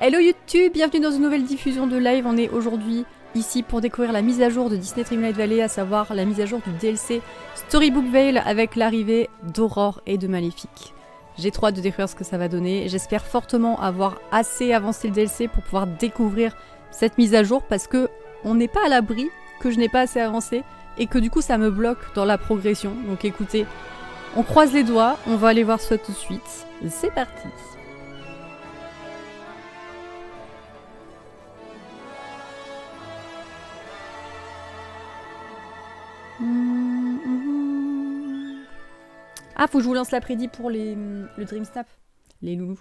Hello YouTube, bienvenue dans une nouvelle diffusion de live. On est aujourd'hui ici pour découvrir la mise à jour de Disney Dreamlight Valley, à savoir la mise à jour du DLC Storybook Vale avec l'arrivée d'Aurore et de Maléfique. J'ai trop hâte de découvrir ce que ça va donner. J'espère fortement avoir assez avancé le DLC pour pouvoir découvrir cette mise à jour parce que on n'est pas à l'abri que je n'ai pas assez avancé et que du coup ça me bloque dans la progression. Donc écoutez, on croise les doigts, on va aller voir ça tout de suite. C'est parti. Ah, faut que je vous lance l'après-midi pour le Dream Snap. Les loulous.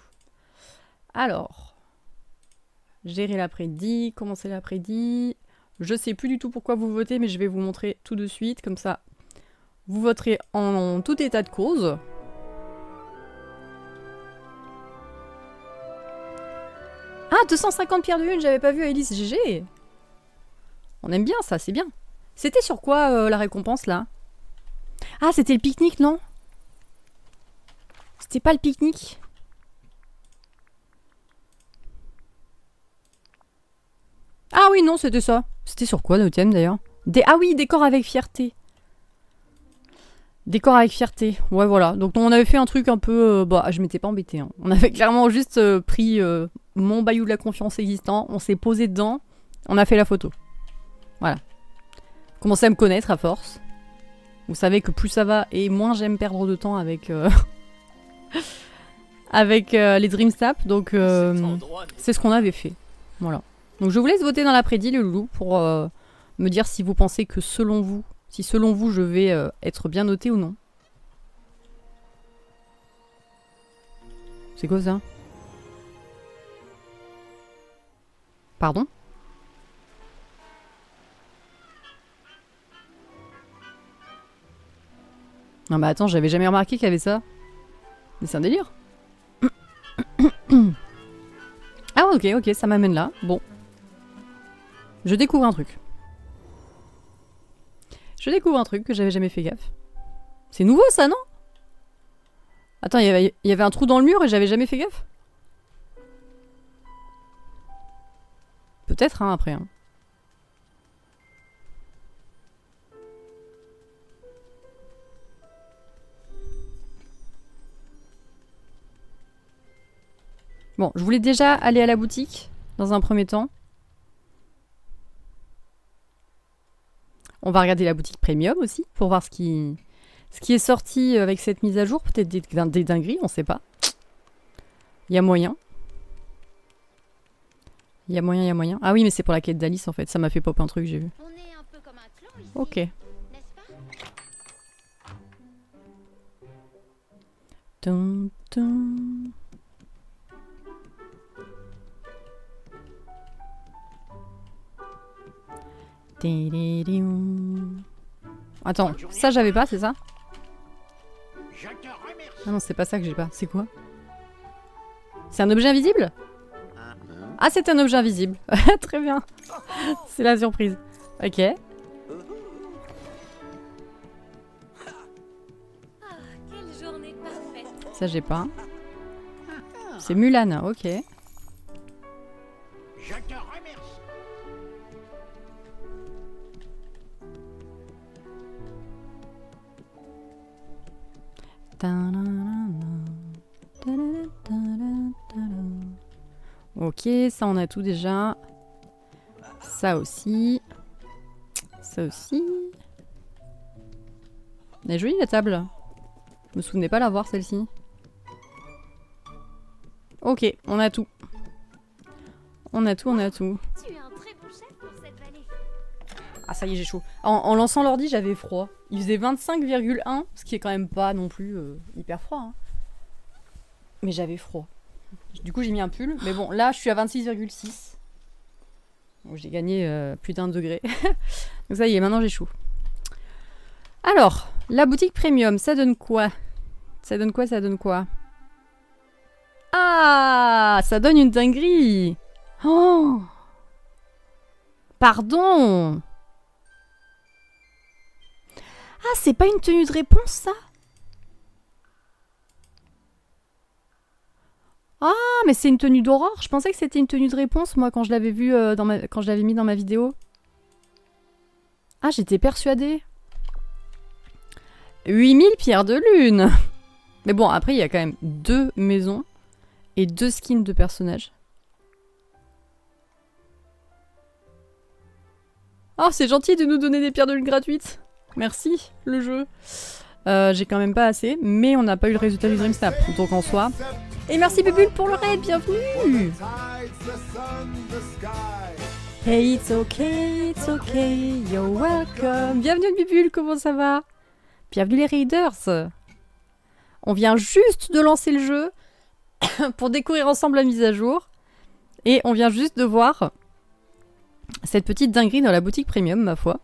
Alors. Gérer l'après-midi, commencer l'après-midi. Je sais plus du tout pourquoi vous votez, mais je vais vous montrer tout de suite. Comme ça, vous voterez en tout état de cause. Ah, 250 pierres de lune, j'avais pas vu Alice GG. On aime bien ça, c'est bien. C'était sur quoi la récompense là? Ah, c'était le pique-nique, non? C'était pas le pique-nique? Ah oui, non, c'était ça. C'était sur quoi le thème d'ailleurs? Ah oui, décor avec fierté. Décor avec fierté. Ouais, voilà. Donc on avait fait un truc un peu... bah, je m'étais pas embêtée. Hein. On avait clairement juste pris mon bayou de la confiance existant. On s'est posé dedans. On a fait la photo. Voilà. Commencez à me connaître à force. Vous savez que plus ça va et moins j'aime perdre de temps avec... avec les Dream Snap. Donc c'est ce qu'on avait fait. Voilà. Donc je vous laisse voter dans l'après-midi, le loulou, pour me dire si vous pensez que selon vous, si selon vous je vais être bien noté ou non. C'est quoi ça? Pardon? Non mais attends, j'avais jamais remarqué qu'il y avait ça. Mais c'est un délire. Ah ok, ok, ça m'amène là. Bon. Je découvre un truc. Je découvre un truc que j'avais jamais fait gaffe. C'est nouveau ça, non? Attends, il y avait un trou dans le mur et j'avais jamais fait gaffe? Peut-être, hein, après. Hein. Bon, je voulais déjà aller à la boutique, dans un premier temps. On va regarder la boutique premium aussi, pour voir ce qui est sorti avec cette mise à jour. Peut-être des dingueries, on sait pas. Il y a moyen. Il y a moyen, il y a moyen. Ah oui, mais c'est pour la quête d'Alice en fait. Ça m'a fait pop un truc, j'ai vu. On est un peu comme un clan ici, Ok. n'est-ce pas? Tum, tum. Attends, ça j'avais pas, c'est ça? Ah non, c'est pas ça que j'ai pas. C'est quoi? C'est un objet invisible? Ah, c'est un objet invisible. Très bien. C'est la surprise. Ok. Ah, quelle journée parfaite. Ça j'ai pas. C'est Mulan, ok. Je te remercie. Ok, ça on a tout déjà. Ça aussi. Ça aussi. Elle est jolie la table. Je me souvenais pas l'avoir celle-ci. Ok, on a tout. On a tout, on a tout. Tu es un très bon chef pour cette vallée. Ah ça y est, j'ai chaud. En lançant l'ordi, j'avais froid. Il faisait 25,1, ce qui est quand même pas non plus hyper froid. Hein. Mais j'avais froid. Du coup, j'ai mis un pull. Mais bon, là, je suis à 26,6. Donc j'ai gagné plus d'1 degré. Donc ça y est, maintenant j'ai chaud. Alors, la boutique premium, ça donne quoi? Ça donne quoi? Ça donne quoi? Ah, ça donne une dinguerie. Oh, pardon. Ah, c'est pas une tenue de réponse, ça? Ah, mais c'est une tenue d'Aurore. Je pensais que c'était une tenue de réponse, moi, quand je l'avais vu quand je l'avais mis dans ma vidéo. Ah, j'étais persuadée. 8000 pierres de lune. Mais bon, après, il y a quand même 2 maisons et 2 skins de personnages. Oh, c'est gentil de nous donner des pierres de lune gratuites. Merci, le jeu. J'ai quand même pas assez, mais on n'a pas eu le résultat du Dream Snap, donc en soi. Et merci Bubule pour le raid, bienvenue. Hey, it's okay, you're welcome. Bienvenue Bubule, comment ça va? Bienvenue les raiders. On vient juste de lancer le jeu pour découvrir ensemble la mise à jour. Et on vient juste de voir cette petite dinguerie dans la boutique premium, ma foi.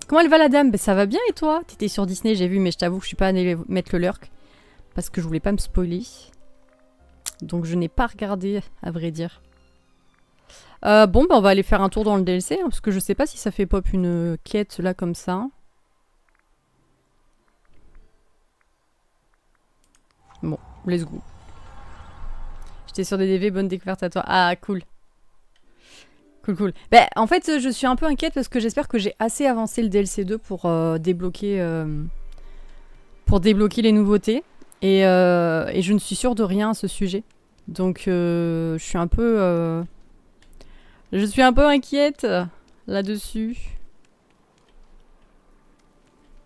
Comment elle va la dame? Ben, ça va bien et toi? T'étais sur Disney, j'ai vu, mais je t'avoue que je suis pas allée mettre le lurk. Parce que je voulais pas me spoiler. Donc je n'ai pas regardé, à vrai dire. Bon, ben on va aller faire un tour dans le DLC, hein, parce que je sais pas si ça fait pop une quête là comme ça. Bon, let's go. J'étais sur des DV, bonne découverte à toi. Ah, cool. Cool. Bah, en fait, je suis un peu inquiète parce que j'espère que j'ai assez avancé le DLC 2 pour débloquer les nouveautés. Et je ne suis sûre de rien à ce sujet. Donc, je suis un peu inquiète là-dessus.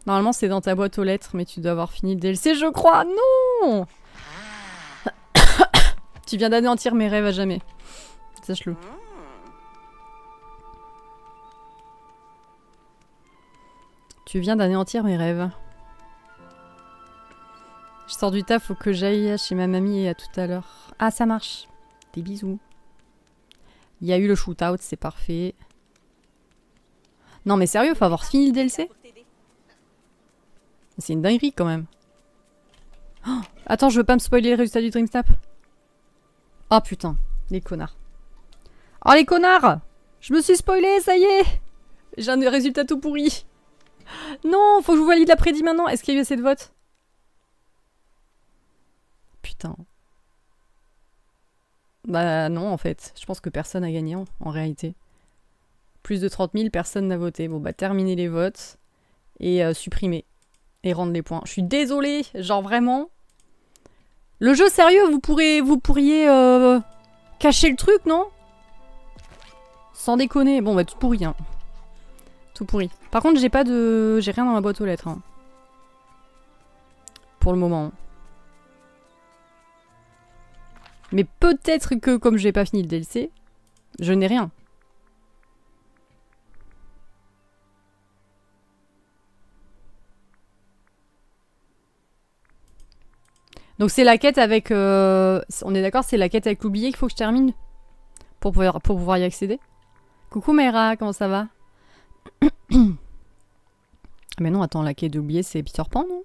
Normalement, c'est dans ta boîte aux lettres, mais tu dois avoir fini le DLC, je crois. Non. Tu viens d'anéantir mes rêves à jamais. Sache-le. Tu viens d'anéantir mes rêves. Je sors du taf, faut que j'aille chez ma mamie et à tout à l'heure. Ah, ça marche. Des bisous. Il y a eu le shootout, c'est parfait. Non mais sérieux, faut avoir fini le DLC? C'est une dinguerie quand même. Oh, attends, je veux pas me spoiler les résultats du Dream Snap. Oh putain, les connards. Oh les connards! Je me suis spoilé, ça y est! J'ai un résultat tout pourri. Non, faut que je vous valide la prédit maintenant. Est-ce qu'il y a eu assez de votes? Putain. Bah non, en fait. Je pense que personne n'a gagné en réalité. Plus de 30 000, personne n'a voté. Bon bah terminer les votes et supprimer. Et rendre les points. Je suis désolée, genre vraiment. Le jeu sérieux, vous pourriez cacher le truc, non? Sans déconner. Bon bah tout pourri, hein. Tout pourri. Par contre, j'ai rien dans ma boîte aux lettres. Hein. Pour le moment. Mais peut-être que, comme j'ai pas fini le DLC, je n'ai rien. Donc c'est la quête avec... on est d'accord, c'est la quête avec l'oublié qu'il faut que je termine pour pouvoir y accéder. Coucou Mayra, comment ça va? Mais non, attends, la quête d'oublier, c'est Peter Pan, non?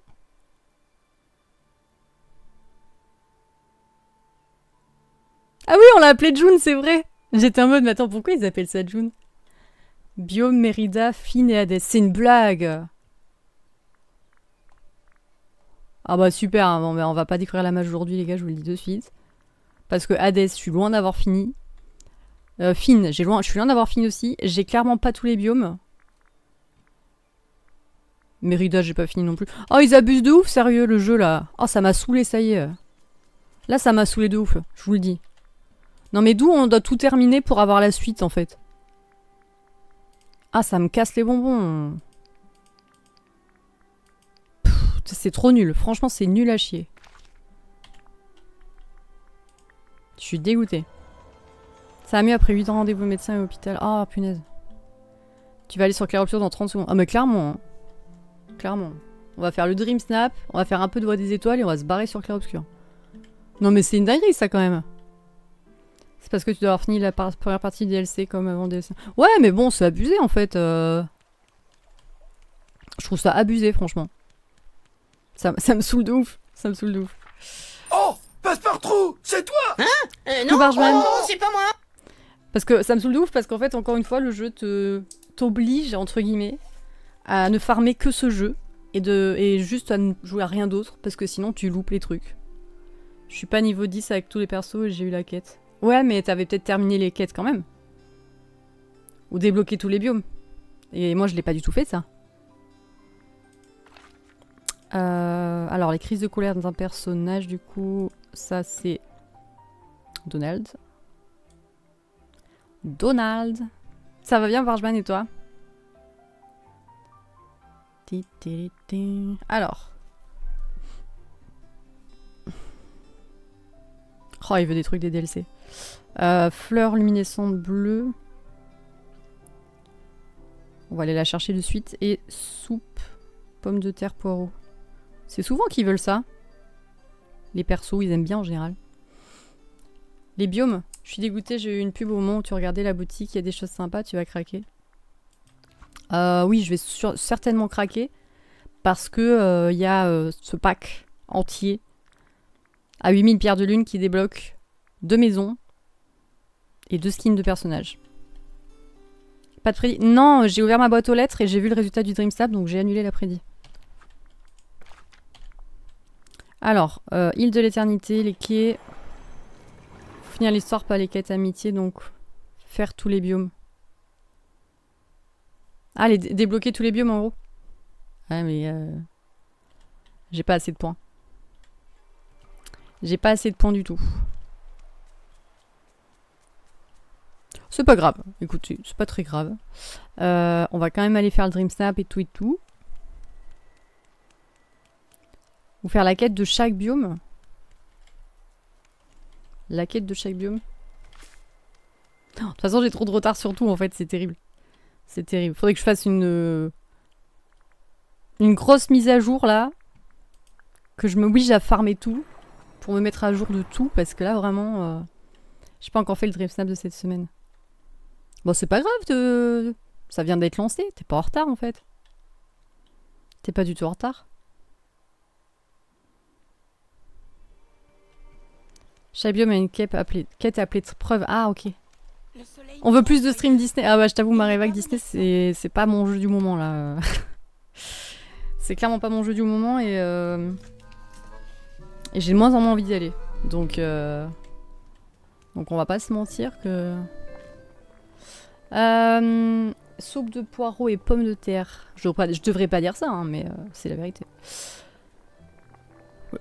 Ah oui, on l'a appelé June, c'est vrai. J'étais en mode, mais attends, pourquoi ils appellent ça June? Biome, Mérida, Finn et Hades. C'est une blague. Ah bah super, hein. Bon, bah, on va pas découvrir la mage aujourd'hui, les gars, je vous le dis de suite. Parce que Hades, je suis loin d'avoir fini. Finn, je suis loin d'avoir fini aussi. J'ai clairement pas tous les biomes. Mérida, j'ai pas fini non plus. Oh, ils abusent de ouf, sérieux, le jeu, là. Oh, ça m'a saoulé, ça y est. Là, ça m'a saoulé de ouf, je vous le dis. Non, mais d'où on doit tout terminer pour avoir la suite, en fait. Ah, ça me casse les bonbons. C'est trop nul. Franchement, c'est nul à chier. Je suis dégoûtée. Ça va mieux après 8 ans rendez-vous médecin et hôpital. Ah, oh, punaise. Tu vas aller sur Clair Obscur dans 30 secondes. Ah, mais clairement. Hein. Clairement. On va faire le Dream Snap, on va faire un peu de Voix des Étoiles et on va se barrer sur Clair Obscur. Non, mais c'est une dinguerie, ça, quand même. C'est parce que tu dois avoir fini la première partie du DLC comme avant DLC. Ouais, mais bon, c'est abusé, en fait. Je trouve ça abusé, franchement. Ça me saoule de ouf. Ça me saoule de ouf. Oh, Passepartout, c'est toi? Non, Oh, c'est pas moi. Parce que ça me saoule de ouf parce qu'en fait, encore une fois, le jeu t'oblige, entre guillemets, à ne farmer que ce jeu et juste à ne jouer à rien d'autre parce que sinon tu loupes les trucs. Je suis pas niveau 10 avec tous les persos et j'ai eu la quête. Ouais, mais t'avais peut-être terminé les quêtes quand même. Ou débloqué tous les biomes. Et moi, je l'ai pas du tout fait, ça. Alors, les crises de colère d'un personnage, du coup, ça c'est Donald. Donald. Ça va bien, Bargeman, et toi? Alors. Oh, il veut des trucs des DLC. Fleur luminescente bleue. On va aller la chercher de suite. Et soupe, pommes de terre, poireaux. C'est souvent qu'ils veulent ça. Les persos, ils aiment bien en général. Les biomes. Je suis dégoûtée, j'ai eu une pub au moment où tu regardais la boutique. Il y a des choses sympas, tu vas craquer. Oui, je vais certainement craquer. Parce que y a ce pack entier à 8000 pierres de lune qui débloque 2 maisons et 2 skins de personnages. Pas de prédit. Non, j'ai ouvert ma boîte aux lettres et j'ai vu le résultat du DreamStab, donc j'ai annulé la prédit. Alors, île de l'éternité, les quais. Faut finir l'histoire, pas les quêtes amitié, donc faire tous les biomes. Ah, débloquer tous les biomes en gros. Ouais, mais j'ai pas assez de points. J'ai pas assez de points du tout. C'est pas grave. Écoutez, c'est pas très grave. On va quand même aller faire le Dream Snap et tout et tout. Ou faire la quête de chaque biome. La quête de chaque biome. De toute façon, j'ai trop de retard sur tout en fait. C'est terrible. C'est terrible. Faudrait que je fasse une grosse mise à jour là. Que je m'oblige à farmer tout. Pour me mettre à jour de tout. Parce que là, vraiment... j'ai pas encore fait le Dream Snap de cette semaine. Bon, c'est pas grave. Ça vient d'être lancé. T'es pas en retard, en fait. T'es pas du tout en retard. Chaque biome a une quête appelée preuve. Ah, ok. On veut plus de stream Disney. Ah bah, je t'avoue, Marévac Disney, c'est pas mon jeu du moment, là. C'est clairement pas mon jeu du moment et j'ai de moins en moins envie d'y aller. Donc on va pas se mentir que... soupe de poireaux et pommes de terre. Je devrais pas dire ça, hein, mais c'est la vérité.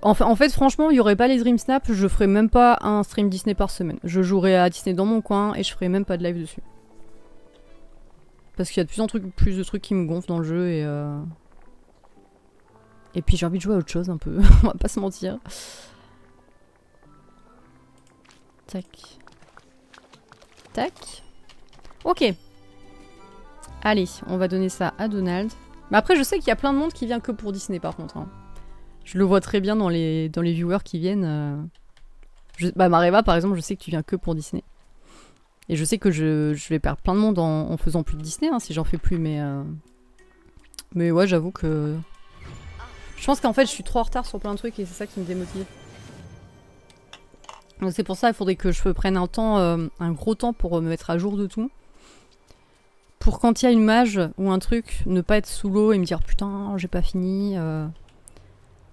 En fait, franchement, il y aurait pas les Dream Snap, je ferais même pas un stream Disney par semaine. Je jouerais à Disney dans mon coin et je ferais même pas de live dessus. Parce qu'il y a de plus de trucs qui me gonflent dans le jeu et puis j'ai envie de jouer à autre chose un peu, on va pas se mentir. Tac. Tac. Ok. Allez, on va donner ça à Donald. Mais après, je sais qu'il y a plein de monde qui vient que pour Disney par contre. Hein. Je le vois très bien dans les viewers qui viennent. Bah Mareva par exemple, je sais que tu viens que pour Disney. Et je sais que je vais perdre plein de monde en faisant plus de Disney, hein, si j'en fais plus, mais ouais, j'avoue que... Je pense qu'en fait, je suis trop en retard sur plein de trucs et c'est ça qui me démotive. Donc c'est pour ça qu'il faudrait que je prenne un gros temps pour me mettre à jour de tout. Pour quand il y a une mage ou un truc, ne pas être sous l'eau et me dire putain, j'ai pas fini.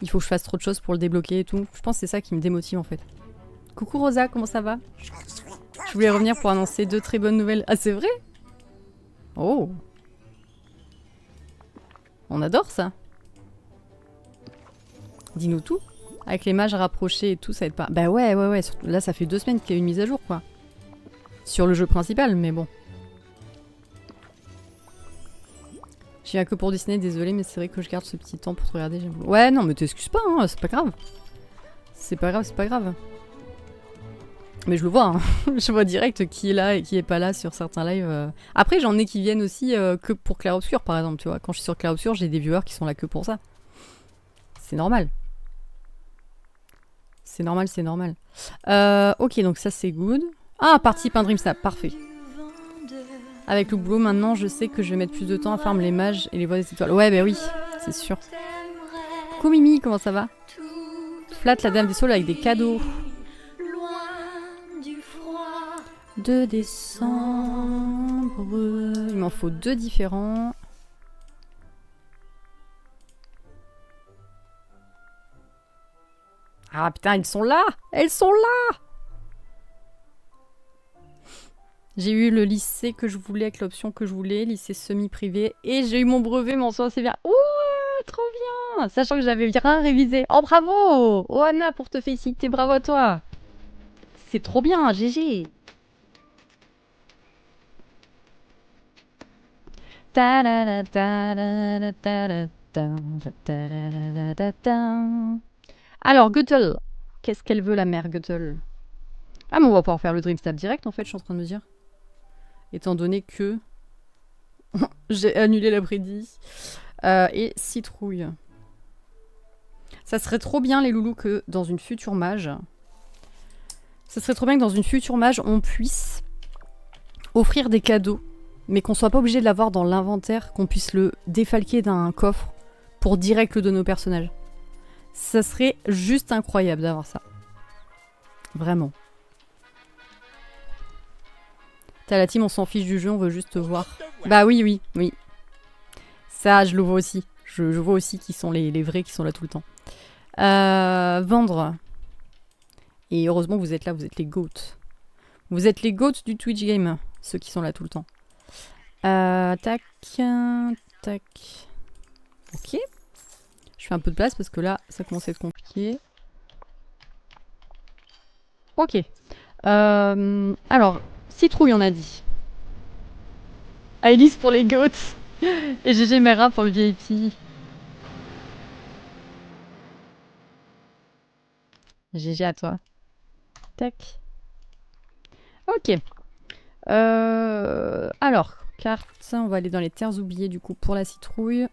Il faut que je fasse trop de choses pour le débloquer et tout. Je pense que c'est ça qui me démotive en fait. Coucou Rosa, comment ça va? Je voulais revenir pour annoncer 2 très bonnes nouvelles. Ah, c'est vrai? Oh. On adore ça. Dis-nous tout. Avec les mages rapprochés et tout, ça aide pas. Bah ouais. Là, ça fait 2 semaines qu'il y a une mise à jour, quoi. Sur le jeu principal, mais bon. Je viens que pour Disney, désolé, mais c'est vrai que je garde ce petit temps pour te regarder. Ouais, non, mais t'excuses pas, hein, c'est pas grave. C'est pas grave. Mais je le vois, hein. Je vois direct qui est là et qui est pas là sur certains lives. Après, j'en ai qui viennent aussi que pour Clair Obscur, par exemple, tu vois. Quand je suis sur Clair Obscur, j'ai des viewers qui sont là que pour ça. C'est normal. C'est normal. Ok, donc ça c'est good. Ah, participe un Dream Snap, parfait. Avec le boulot, maintenant, je sais que je vais mettre plus de temps à farm les mages et les voies des étoiles. Ouais, bah oui, c'est sûr. Coucou Mimi, comment ça va? Flatte la dame des saules avec des cadeaux. 2 décembre. Il m'en faut 2 différents. Ah putain, elles sont là! Elles sont là! J'ai eu le lycée que je voulais avec l'option que je voulais, lycée semi-privé. Et j'ai eu mon brevet mention assez bien. Ouh, trop bien! Sachant que j'avais bien révisé. Oh bravo! Oh Anna, pour te féliciter, bravo à toi! C'est trop bien, GG! Alors, Göttel. Qu'est-ce qu'elle veut, la mère Göttel? Ah, mais on va pouvoir faire le Dream Snap direct, en fait, je suis en train de me dire. Étant donné que j'ai annulé l'après-midi. Et citrouille. Ça serait trop bien, les loulous, que dans une future mage... Ça serait trop bien que dans une future mage, on puisse offrir des cadeaux, mais qu'on soit pas obligé de l'avoir dans l'inventaire, qu'on puisse le défalquer d'un coffre pour direct le donner au personnage. Ça serait juste incroyable d'avoir ça. Vraiment. T'as la team, on s'en fiche du jeu, on veut juste te voir. Bah oui, oui, oui. Ça, je le vois aussi. Je vois aussi qui sont les vrais qui sont là tout le temps. Vendre. Et heureusement que vous êtes là, vous êtes les GOAT. Vous êtes les GOAT du Twitch game, ceux qui sont là tout le temps. Tac, tac. Ok. Je fais un peu de place parce que là, ça commence à être compliqué. Ok. Alors, citrouille, on a dit. Alice pour les GOAT. Et GG Mera pour le VIP. GG à toi. Tac. Ok. Alors, carte. On va aller dans les terres oubliées du coup pour la citrouille.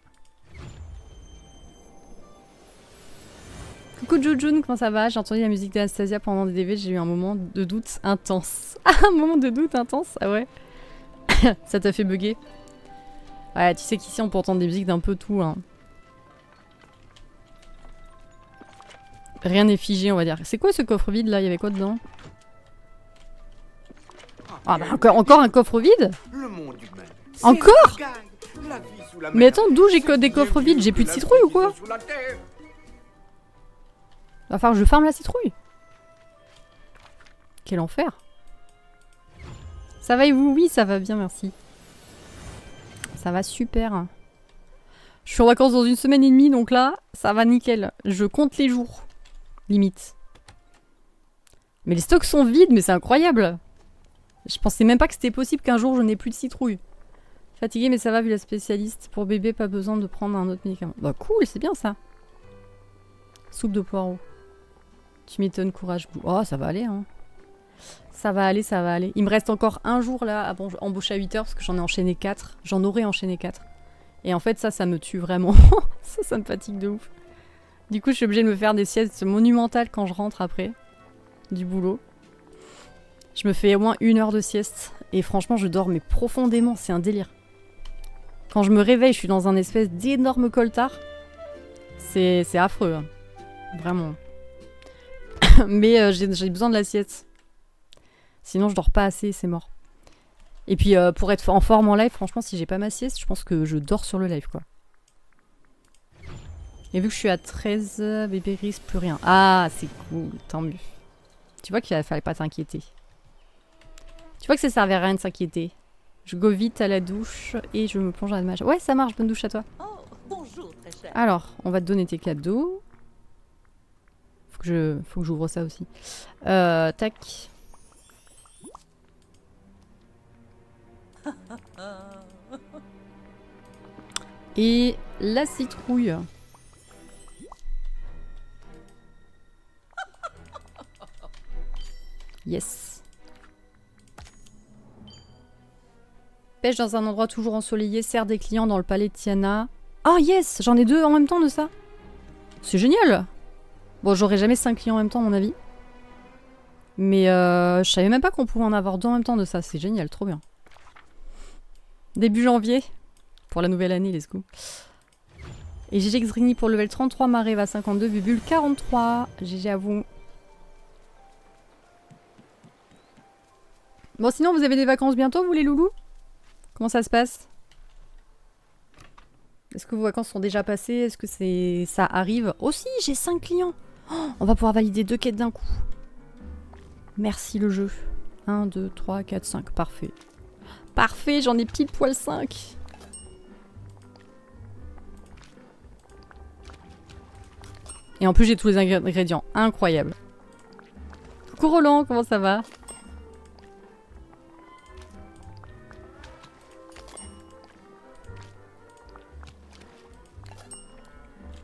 Coucou Jojun, comment ça va? J'ai entendu la musique d'Anastasia pendant des DV, j'ai eu un moment de doute intense. Ah, un moment de doute intense? Ah ouais. Ça t'a fait bugger? Ouais, tu sais qu'ici on peut entendre des musiques d'un peu tout. Hein. Rien n'est figé, on va dire. C'est quoi ce coffre vide là? Il y avait quoi dedans? Ah bah encore un coffre vide? Le monde humain. Encore? La vie sous la Mais mer. attends, d'où j'ai que des coffres vides? J'ai plus de citrouille ou quoi? Sous la terre. Va falloir que je farme la citrouille. Quel enfer. Ça va et vous? Oui, ça va bien, merci. Ça va super. Je suis en vacances dans 1 semaine et demie, donc là, ça va nickel. Je compte les jours. Limite. Mais les stocks sont vides, mais c'est incroyable. Je pensais même pas que c'était possible qu'un jour je n'ai plus de citrouille. Fatigué, mais ça va vu la spécialiste. Pour bébé, pas besoin de prendre un autre médicament. Bah cool, c'est bien ça. Soupe de poireaux. Tu m'étonnes, courage. Oh, ça va aller, hein. Ça va aller, ça va aller. Il me reste encore un jour là à embaucher à 8 heures parce que j'en ai enchaîné 4. J'en aurais enchaîné 4. Et en fait, ça me tue vraiment. ça me fatigue de ouf. Du coup, je suis obligée de me faire des siestes monumentales quand je rentre après du boulot. Je me fais au moins 1 heure de sieste. Et franchement, je dors mais profondément. C'est un délire. Quand je me réveille, je suis dans un espèce d'énorme coltard. C'est affreux. Hein. Vraiment. Mais j'ai besoin de la sieste. Sinon, je dors pas assez, c'est mort. Et puis, pour être en forme en live, franchement, si j'ai pas ma sieste, je pense que je dors sur le live, quoi. Et vu que je suis à 13, bébé risque plus rien. Ah, c'est cool, tant mieux. Tu vois qu'il fallait pas t'inquiéter. Tu vois que ça servait à rien de s'inquiéter. Je go vite à la douche et je me plonge à la mage. Ouais, ça marche, bonne douche à toi. Oh, bonjour, très cher. Alors, on va te donner tes cadeaux. Faut que j'ouvre ça aussi. Tac. Et la citrouille. Yes. Pêche dans un endroit toujours ensoleillé, sert des clients dans le palais de Tiana. Ah yes, j'en ai 2 en même temps de ça. C'est génial. Bon, j'aurai jamais 5 clients en même temps à mon avis. Mais je savais même pas qu'on pouvait en avoir 2 en même temps de ça. C'est génial, trop bien. Début janvier. Pour la nouvelle année, let's go. Et GG Xrini pour level 33, Mareva 52, Bubule 43. GG à vous. Bon, sinon, vous avez des vacances bientôt, vous les loulous? Comment ça se passe? Est-ce que vos vacances sont déjà passées? Est-ce que ça arrive? Oh si, j'ai 5 clients. Oh, on va pouvoir valider 2 quêtes d'un coup. Merci le jeu. 1, 2, 3, 4, 5. Parfait. Parfait, j'en ai pile poil 5. Et en plus, j'ai tous les ingrédients. Incroyable. Coucou Roland, comment ça va?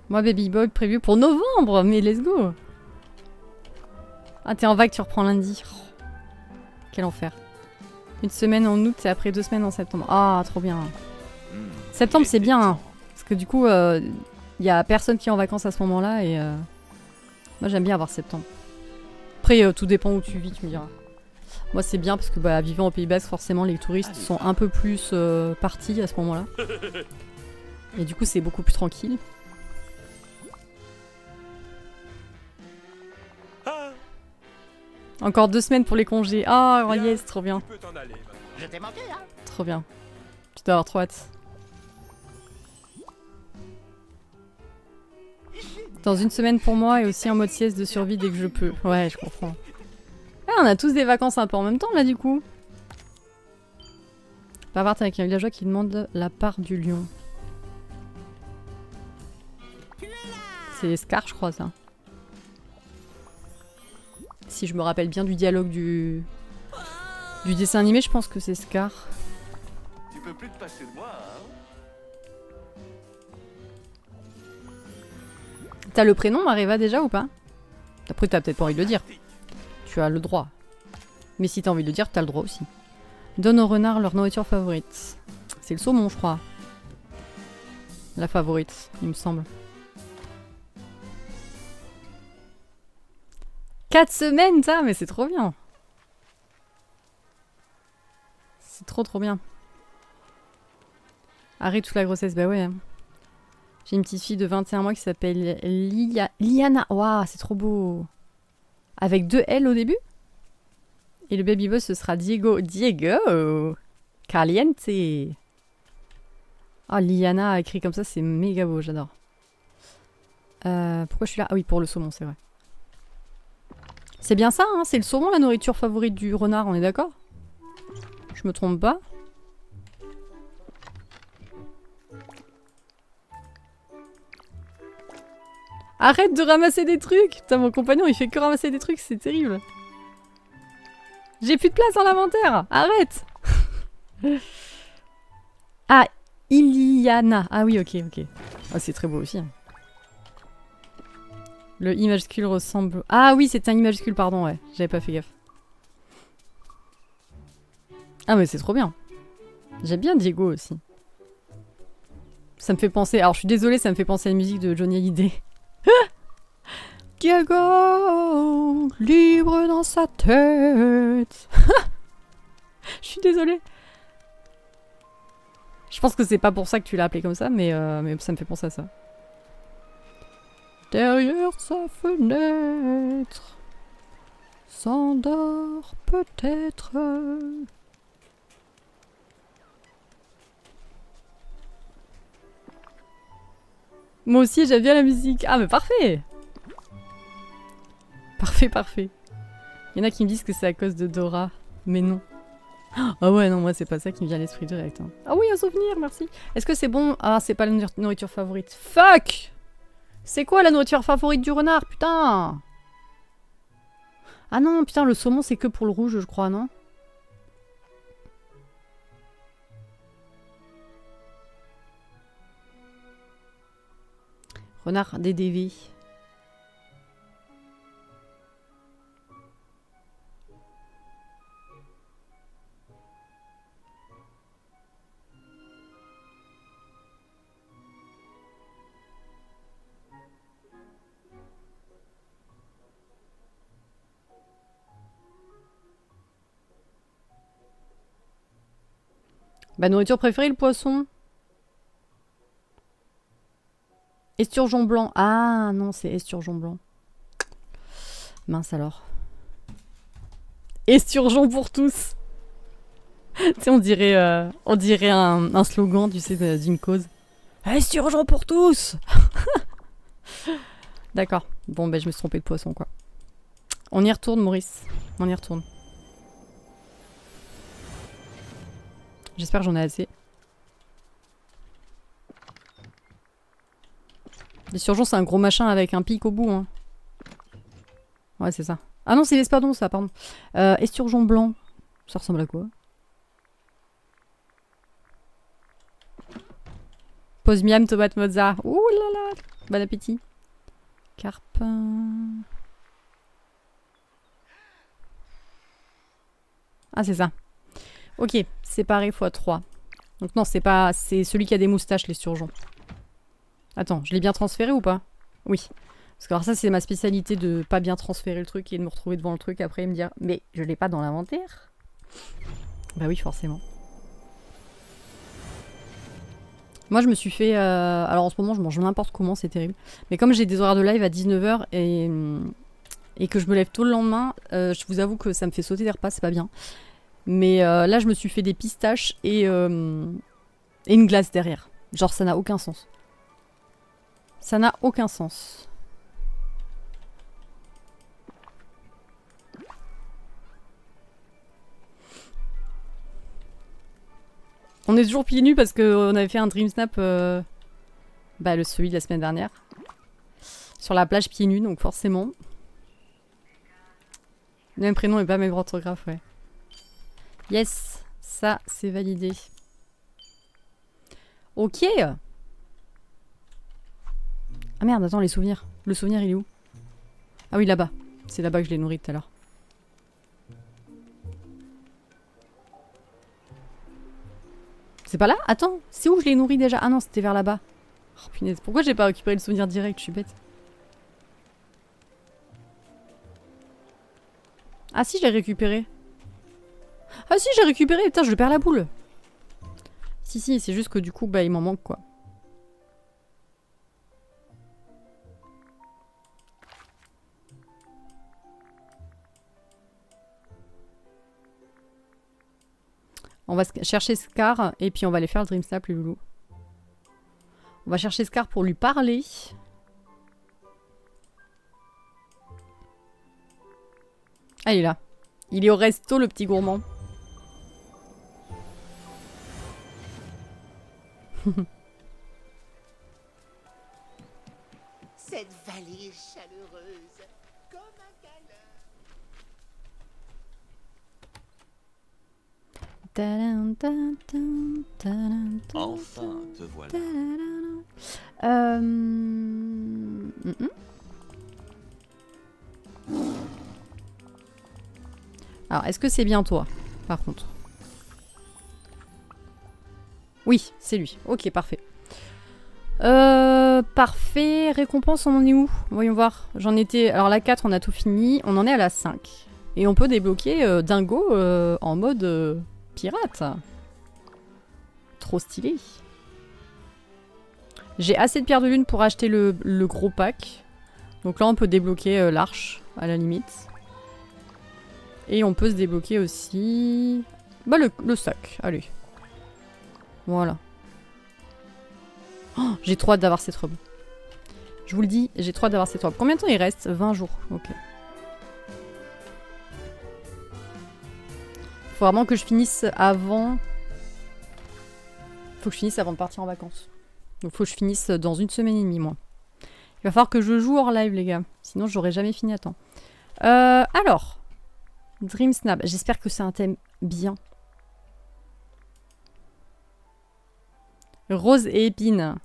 Moi, Baby Boy prévu pour novembre, mais let's go. Ah, t'es en vague, tu reprends lundi. Oh, quel enfer. Une semaine en août et après 2 semaines en septembre. Ah, trop bien. Septembre, c'est bien. Hein, parce que du coup, y a personne qui est en vacances à ce moment-là et moi, j'aime bien avoir septembre. Après, tout dépend où tu vis, tu me diras. Moi, c'est bien parce que bah, vivant au Pays Basque, forcément, les touristes sont un peu plus partis à ce moment-là. Et du coup, c'est beaucoup plus tranquille. Encore 2 semaines pour les congés. Ah, oh, yes, trop bien. Je t'ai manqué, hein? Trop bien. Tu dois avoir trop hâte. Dans 1 semaine pour moi et aussi en mode sieste de survie dès que je peux. Ouais, je comprends. Ah, on a tous des vacances un peu en même temps là du coup. Bavard avec un villageois qui demande la part du lion. C'est Scar, je crois, ça. Si je me rappelle bien du dialogue du dessin animé, je pense que c'est Scar. Tu peux plus te passer de moi, hein? T'as le prénom Mareva déjà ou pas? Après t'as peut-être pas envie de le dire. Tu as le droit. Mais si t'as envie de le dire, t'as le droit aussi. Donne aux renards leur nourriture favorite. C'est le saumon, je crois. La favorite, il me semble. 4 semaines, ça, mais c'est trop bien. C'est trop bien. Arrête toute la grossesse, bah ouais. J'ai une petite fille de 21 mois qui s'appelle Liana. Waouh, c'est trop beau. Avec 2 L au début. Et le baby boss, ce sera Diego. Diego Caliente. Oh, Liana écrit comme ça, c'est méga beau, j'adore. Pourquoi je suis là? Ah oui, pour le saumon, c'est vrai. C'est bien ça, hein, c'est le saumon la nourriture favorite du renard, on est d'accord? Je me trompe pas? Arrête de ramasser des trucs! Putain, mon compagnon, il fait que ramasser des trucs, c'est terrible. J'ai plus de place dans l'inventaire! Arrête! Ah, Iliana. Ah oui, ok. Ah, c'est très beau aussi. Hein. Le I majuscule ressemble... Ah oui, c'est un I majuscule, pardon, ouais. J'avais pas fait gaffe. Ah mais c'est trop bien. J'aime bien Diego aussi. Ça me fait penser... Alors je suis désolée, ça me fait penser à la musique de Johnny Hallyday. Diego, libre dans sa tête. Je suis désolée. Je pense que c'est pas pour ça que tu l'as appelé comme ça, mais ça me fait penser à ça. Derrière sa fenêtre s'endort peut-être. Moi aussi j'aime bien la musique. Ah mais parfait. Parfait. Il y en a qui me disent que c'est à cause de Dora. Mais non. Ah ouais non, moi c'est pas ça qui me vient à l'esprit direct. Hein. Ah oui, un souvenir, merci. Est-ce que c'est bon? Ah, c'est pas la nourriture favorite. Fuck! C'est quoi la nourriture favorite du renard, putain? Ah non, putain, le saumon c'est que pour le rouge, je crois, non? Renard DDV. Bah, nourriture préférée, le poisson. Esturgeon blanc. Ah non, c'est esturgeon blanc. Mince alors. Esturgeon pour tous. Tu sais, on dirait un slogan, tu sais, d'une cause. Esturgeon pour tous. D'accord. Bon, ben je me suis trompée de poisson, quoi. On y retourne, Maurice. On y retourne. J'espère que j'en ai assez. Les surgeons, c'est un gros machin avec un pic au bout. Hein. Ouais, c'est ça. Ah non, c'est l'espadon, ça, pardon. Esturgeon blanc. Ça ressemble à quoi? Pose miam, tomate mozza. Ouh là là. Bon appétit. Carpe. Ah, c'est ça. Ok, séparé x 3. Donc non, c'est pas... C'est celui qui a des moustaches, l'esturgeon. Attends, je l'ai bien transféré ou pas? Oui. Parce que alors ça, c'est ma spécialité de pas bien transférer le truc et de me retrouver devant le truc après et me dire « Mais je l'ai pas dans l'inventaire ?» Bah oui, forcément. Moi, je me suis fait... Alors en ce moment, je mange n'importe comment, c'est terrible. Mais comme j'ai des horaires de live à 19h et que je me lève tôt le lendemain, je vous avoue que ça me fait sauter des repas, c'est pas bien. Mais là, je me suis fait des pistaches et une glace derrière. Genre, ça n'a aucun sens. Ça n'a aucun sens. On est toujours pieds nus parce qu'on avait fait un Dream Snap, bah, celui de la semaine dernière. Sur la plage pieds nus, donc forcément. Le même prénom et pas même orthographe, ouais. Yes, ça c'est validé. Ok. Ah merde, attends, les souvenirs. Le souvenir, il est où? Ah oui, là-bas. C'est là-bas que je l'ai nourri tout à l'heure. C'est pas là? Attends, c'est où je l'ai nourri déjà? Ah non, c'était vers là-bas. Oh punaise, pourquoi j'ai pas récupéré le souvenir direct? Je suis bête. Ah si, j'ai récupéré. Ah si, j'ai récupéré. Putain, je perds la boule. Si, si, c'est juste que du coup, bah, il m'en manque, quoi. On va chercher Scar et puis on va aller faire le Dream Snap, les loulous. On va chercher Scar pour lui parler. Ah, il est là. Il est au resto, le petit gourmand. Cette vallée est chaleureuse, comme un câlin. Enfin, te voilà. Alors, est-ce que c'est bien toi, par contre? Oui, c'est lui. Ok, parfait. Parfait. Récompense, on en est où? Voyons voir. J'en étais... Alors, la 4, on a tout fini. On en est à la 5. Et on peut débloquer Dingo en mode pirate. Trop stylé. J'ai assez de pierres de lune pour acheter le gros pack. Donc là, on peut débloquer l'arche, à la limite. Et on peut se débloquer aussi... Bah, le sac. Allez. Voilà. Oh, j'ai trop hâte d'avoir cette robe. Je vous le dis, j'ai trop hâte d'avoir cette robe. Combien de temps il reste? 20 jours. Ok. Faut vraiment que je finisse avant... Faut que je finisse avant de partir en vacances. Donc faut que je finisse dans une semaine et demie, moi. Il va falloir que je joue hors live, les gars. Sinon, j'aurais jamais fini à temps. Alors... Dream Snap. J'espère que c'est un thème bien. Rose et épine.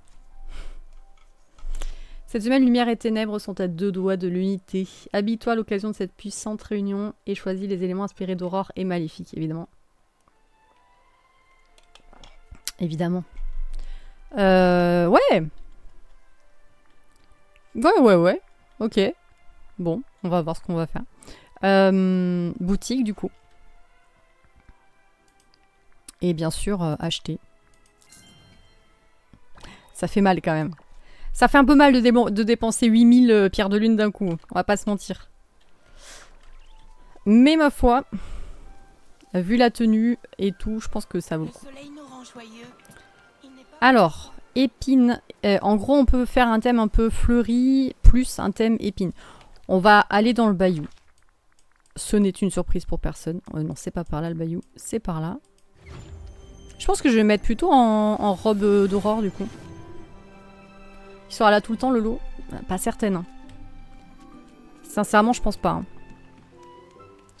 Cette semaine, lumière et ténèbres sont à 2 doigts de l'unité. Habille-toi à l'occasion de cette puissante réunion et choisis les éléments inspirés d'Aurore et Maléfique, évidemment. Évidemment. Ouais. Ouais. Ok. Bon, on va voir ce qu'on va faire. Boutique, du coup. Et bien sûr, acheter. Ça fait mal, quand même. Ça fait un peu mal de dépenser 8000 pierres de lune d'un coup. On va pas se mentir. Mais ma foi, vu la tenue et tout, je pense que ça vaut. Alors, épine. En gros, on peut faire un thème un peu fleuri plus un thème épine. On va aller dans le bayou. Ce n'est une surprise pour personne. Non, c'est pas par là le bayou, c'est par là. Je pense que je vais mettre plutôt en robe d'aurore du coup. Il sera là tout le temps le lot. Pas certaine. Hein. Sincèrement, je pense pas. Hein.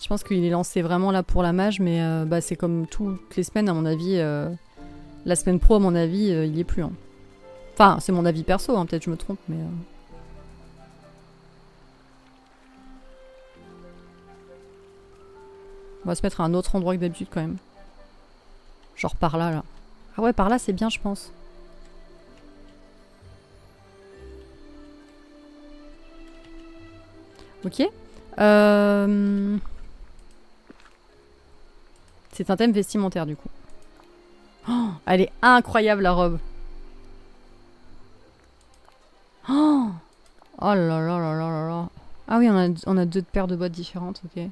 Je pense qu'il est lancé vraiment là pour la mage, mais bah, c'est comme toutes les semaines à mon avis. La semaine pro à mon avis, il y est plus. Hein. Enfin, c'est mon avis perso, hein, peut-être je me trompe, mais... On va se mettre à un autre endroit que d'habitude quand même. Genre par là, là. Ah ouais, par là c'est bien je pense. Ok. C'est un thème vestimentaire du coup. Oh, elle est incroyable la robe. Oh, oh là là là là là là. Ah oui, on a deux paires de bottes différentes, ok.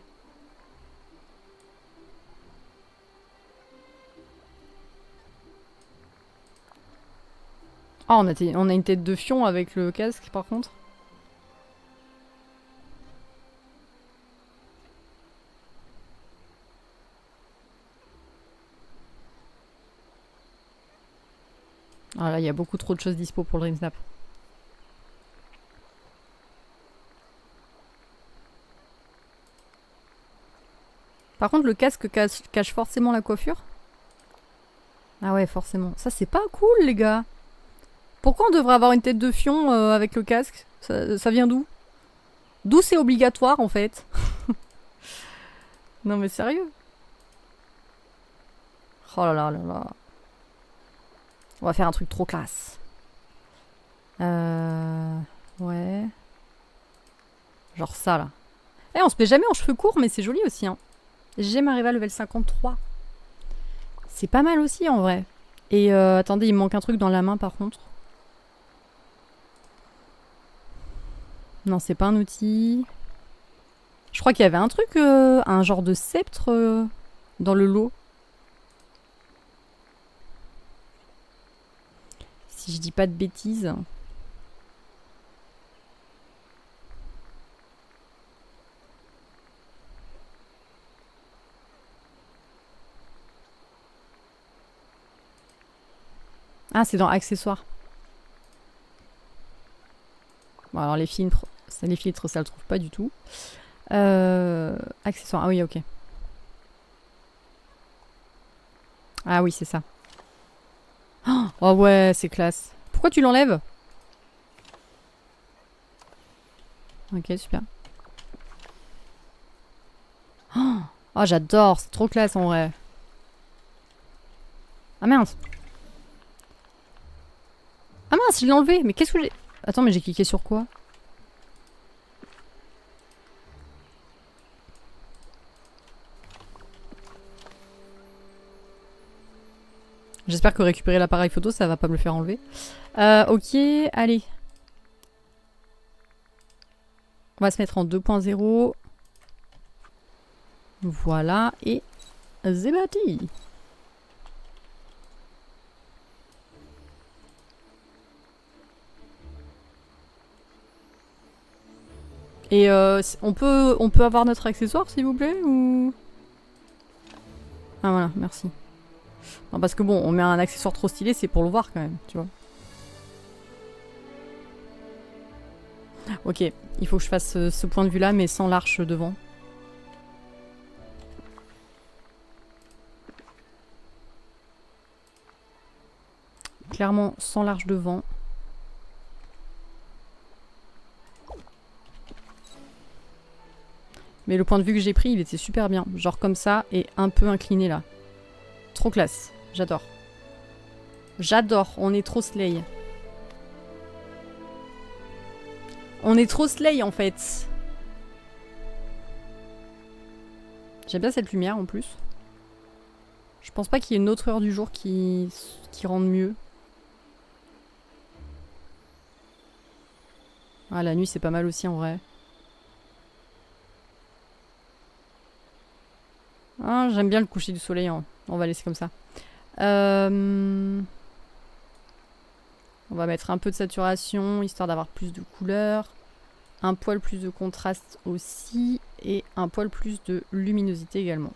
Oh, on a une tête de fion avec le casque par contre. Ah là, il y a beaucoup trop de choses dispo pour le Dream Snap. Par contre, le casque cache forcément la coiffure. Ah ouais, forcément. Ça, c'est pas cool, les gars. Pourquoi on devrait avoir une tête de fion avec le casque? Ça vient d'où? D'où c'est obligatoire, en fait? Non, mais sérieux? Oh là là là là. On va faire un truc trop classe. Ouais. Genre ça, là. Eh, on se met jamais en cheveux courts, mais c'est joli aussi, hein. J'aime arriver à level 53. C'est pas mal aussi, en vrai. Et attendez, il me manque un truc dans la main, par contre. Non, c'est pas un outil. Je crois qu'il y avait un truc, un genre de sceptre dans le lot. Si je dis pas de bêtises. Ah, c'est dans accessoires. Bon, alors les filtres, ça le trouve pas du tout. Accessoires, ah oui, ok. Ah oui, c'est ça. Oh ouais, c'est classe. Pourquoi tu l'enlèves? Ok, super. Oh, j'adore, c'est trop classe en vrai. Ah mince. Ah mince, je l'ai enlevé. Mais qu'est-ce que j'ai... Attends, mais j'ai cliqué sur quoi? J'espère que récupérer l'appareil photo, ça va pas me le faire enlever. Ok, allez. On va se mettre en 2.0. Voilà, et c'est parti. Et on peut avoir notre accessoire, s'il vous plaît, ou... Ah voilà, merci. Non, parce que bon, on met un accessoire trop stylé, c'est pour le voir quand même, tu vois. Ok, il faut que je fasse ce point de vue-là, mais sans l'arche devant. Clairement, sans l'arche devant. Mais le point de vue que j'ai pris, il était super bien. Genre comme ça, et un peu incliné là. Trop classe, j'adore. J'adore, on est trop slay. On est trop slay en fait. J'aime bien cette lumière en plus. Je pense pas qu'il y ait une autre heure du jour qui rende mieux. Ah, la nuit c'est pas mal aussi en vrai. Ah, j'aime bien le coucher du soleil, hein. On va laisser comme ça. On va mettre un peu de saturation, histoire d'avoir plus de couleurs. Un poil plus de contraste aussi. Et un poil plus de luminosité également.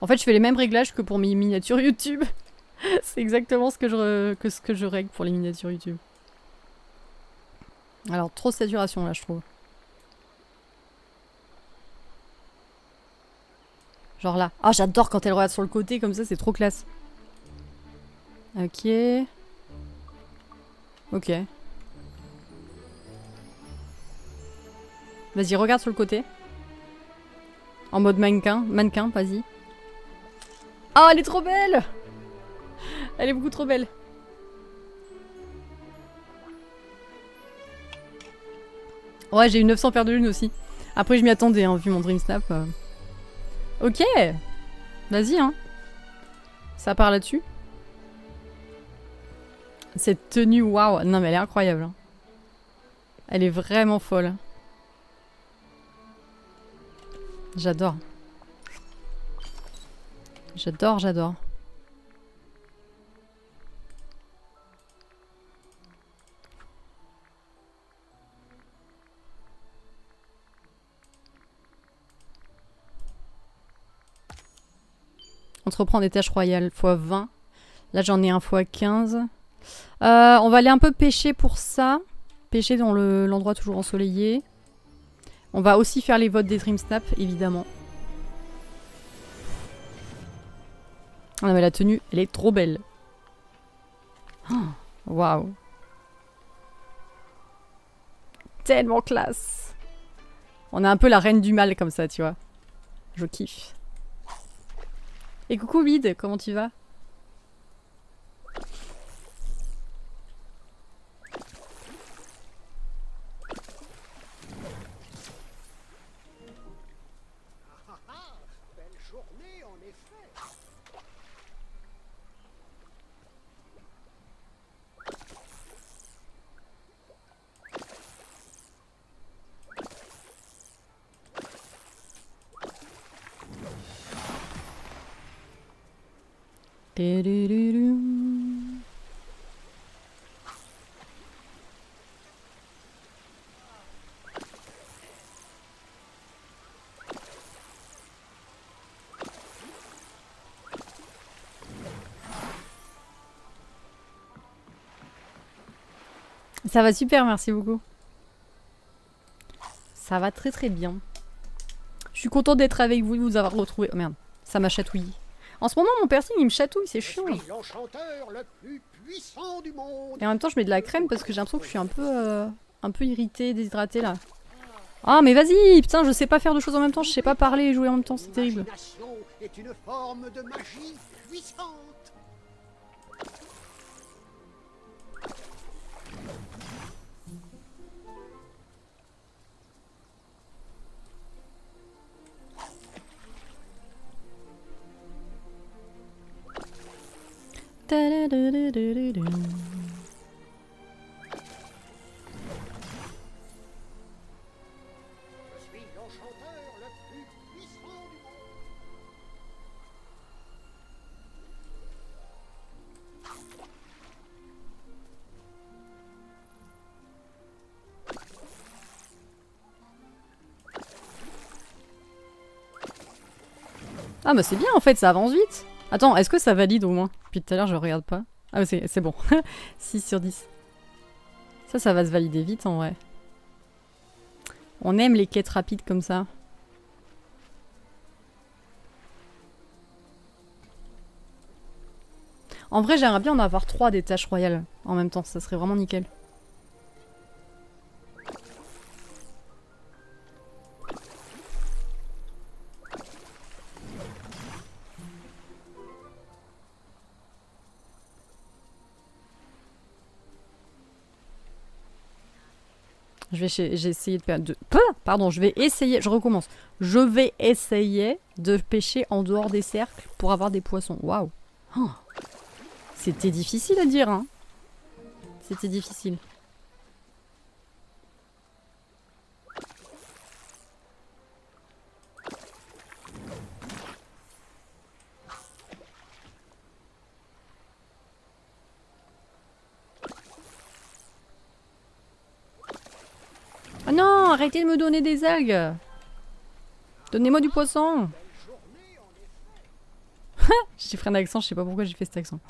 En fait, je fais les mêmes réglages que pour mes miniatures YouTube. C'est exactement ce que je règle pour les miniatures YouTube. Alors, trop de saturation là, je trouve. Genre là. Ah, j'adore quand elle regarde sur le côté comme ça, c'est trop classe. Ok. Ok. Vas-y, regarde sur le côté. En mode mannequin. Mannequin, vas-y. Oh, elle est trop belle! Elle est beaucoup trop belle. Ouais, j'ai eu 900 paires de lune aussi. Après, je m'y attendais, hein, vu mon Dream Snap. Ok! Vas-y, hein. Ça part là-dessus. Cette tenue, waouh! Non, mais elle est incroyable. Hein. Elle est vraiment folle. J'adore. J'adore, j'adore. Entreprend des tâches royales x 20. Là, j'en ai un x 15. On va aller un peu pêcher pour ça. Pêcher dans l'endroit toujours ensoleillé. On va aussi faire les votes des Dream Snap, évidemment. Ah mais la tenue, elle est trop belle. Waouh. Wow. Tellement classe. On a un peu la reine du mal comme ça, tu vois. Je kiffe. Et coucou Weed, comment tu vas? Belle journée, en effet. Ça va super, merci beaucoup. Ça va très très bien. Je suis contente d'être avec vous, de vous avoir retrouvé. Oh merde, ça m'a chatouillé. En ce moment, mon piercing, il me chatouille, c'est chiant. Je suis l'enchanteur le plus puissant du monde. Et en même temps, je mets de la crème parce que j'ai l'impression que je suis un peu irritée, déshydratée là. Ah, mais vas-y, putain, je sais pas faire deux choses en même temps, je sais pas parler et jouer en même temps, c'est terrible. L'imagination est une forme de magie puissante. Je suis l'enchanteur le plus puissant du monde. Ah bah c'est bien en fait, ça avance vite. Attends, est-ce que ça valide au moins? Depuis tout à l'heure, je regarde pas. Ah c'est bon. 6 sur 10. Ça va se valider vite en vrai. On aime les quêtes rapides comme ça. En vrai, j'aimerais bien en avoir 3 des tâches royales en même temps, ça serait vraiment nickel. J'ai essayé de... Pardon, je vais essayer... Je recommence. Je vais essayer de pêcher en dehors des cercles pour avoir des poissons. Waouh. Oh. C'était difficile à dire, hein. C'était difficile. arrêtez de me donner des algues. Donnez-moi du poisson. J'ai fait un accent, je sais pas pourquoi j'ai fait cet accent.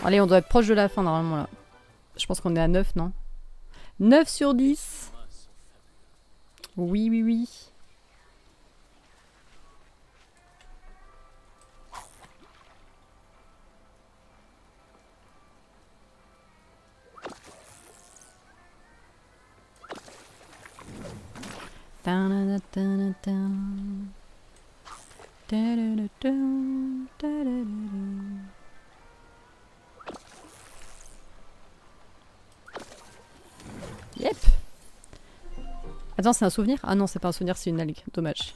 Allez, on doit être proche de la fin normalement là. Je pense qu'on est à 9, non? 9 sur 10. Oui, oui, oui. Yep. Attends, c'est un souvenir? Ah non, c'est pas un souvenir, c'est une algue. Dommage.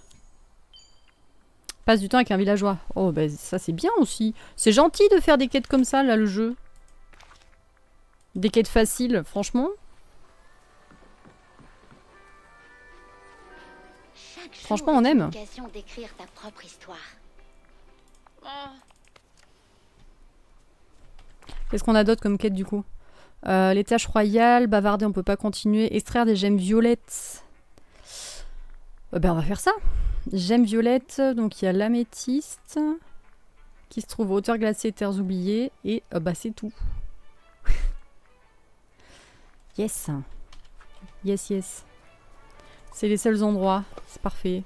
Passe du temps avec un villageois. Oh, bah ça c'est bien aussi. C'est gentil de faire des quêtes comme ça, là, le jeu. Des quêtes faciles, franchement. Chaque jour Franchement, on est une aime. occasion d'écrire ta propre histoire. Qu'est-ce qu'on a d'autre comme quête, du coup? Les tâches royales, bavarder, on peut pas continuer. Extraire des gemmes violettes. Ben, on va faire ça. Gemmes violettes, donc il y a l'améthyste qui se trouve aux hauteurs glacées et terres oubliées. Et bah, c'est tout. Yes. Yes, yes. C'est les seuls endroits. C'est parfait.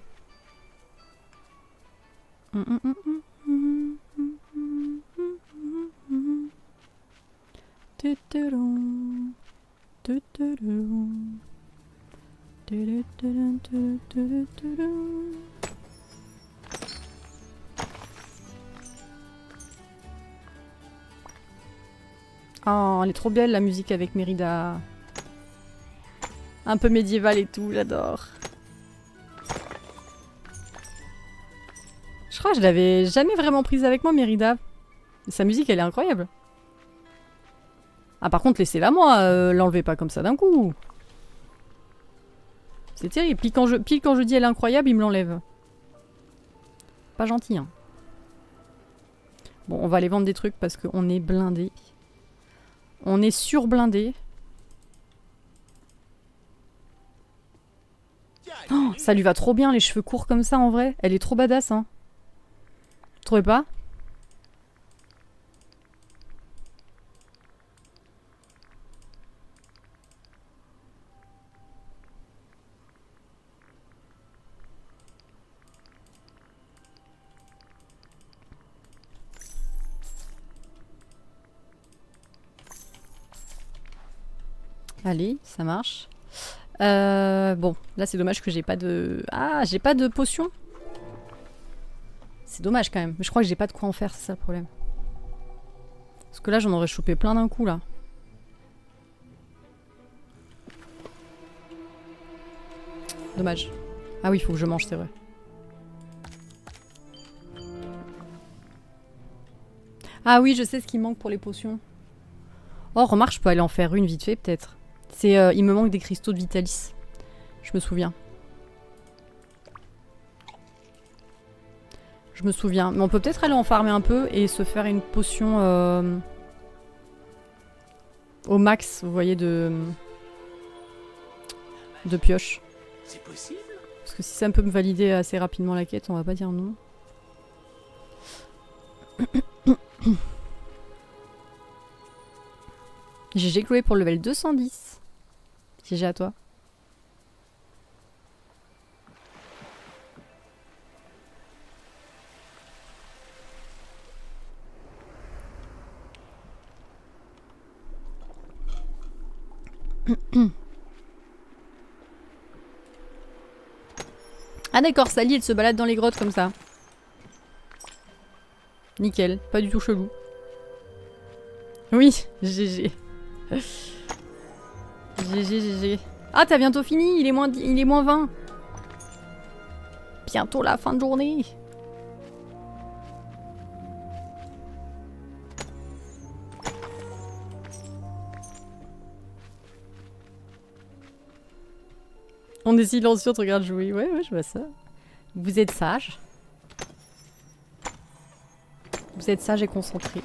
Oh, elle est trop belle la musique avec Mérida. Un peu médiéval et tout, j'adore. Je crois que je l'avais jamais vraiment prise avec moi, Mérida. Sa musique, elle est incroyable. Ah, par contre, laissez-la moi, l'enlevez pas comme ça d'un coup. C'est terrible. Pile quand je dis elle est incroyable, il me l'enlève. Pas gentil, hein. Bon, on va aller vendre des trucs parce qu'on est blindé. On est surblindé. Oh, ça lui va trop bien, les cheveux courts comme ça, en vrai. Elle est trop badass, hein. Vous trouvez pas? Allez, ça marche. Bon, là c'est dommage que j'ai pas de... Ah, j'ai pas de potion. C'est dommage quand même. Mais je crois que j'ai pas de quoi en faire, c'est ça le problème. Parce que là j'en aurais chopé plein d'un coup là. Dommage. Ah oui, il faut que je mange, c'est vrai. Ah oui, je sais ce qui manque pour les potions. Oh, remarque, je peux aller en faire une vite fait peut-être. C'est, il me manque des cristaux de Vitalis. Je me souviens. Je me souviens. Mais on peut peut-être aller en farmer un peu et se faire une potion au max, vous voyez, de pioche. C'est possible? Parce que si ça peut me valider assez rapidement la quête, on va pas dire non. GG Chloé pour le level 210. GG à toi. Ah d'accord, Sally elle se balade dans les grottes comme ça. Nickel, pas du tout chelou. Oui, GG. GG, GG. Ah, t'as bientôt fini, il est moins 20. Bientôt la fin de journée. On est silencieux, on te regarde jouer. Ouais, ouais, je vois ça. Vous êtes sage. Vous êtes sage et concentré.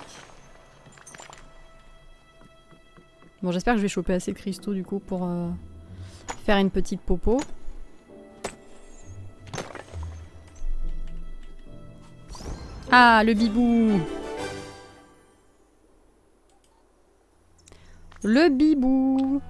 Bon, j'espère que je vais choper assez de cristaux du coup pour faire une petite popo. Ah, le bibou! Le bibou!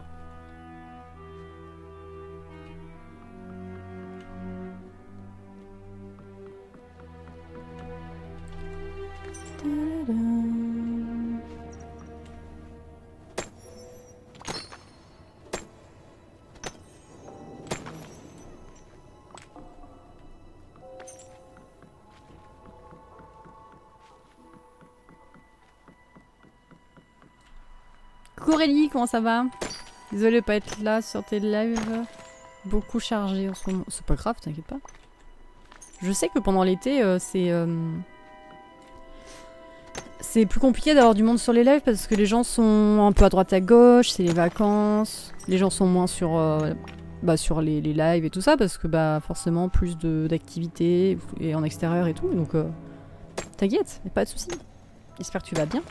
Aurélie, comment ça va? Désolée de pas être là sur tes lives. Beaucoup chargé en ce moment. C'est pas grave, t'inquiète pas. Je sais que pendant l'été, c'est plus compliqué d'avoir du monde sur les lives parce que les gens sont un peu à droite à gauche, c'est les vacances. Les gens sont moins sur les lives et tout ça parce que forcément plus d'activités et en extérieur et tout. Donc t'inquiète, y'a pas de soucis. J'espère que tu vas bien.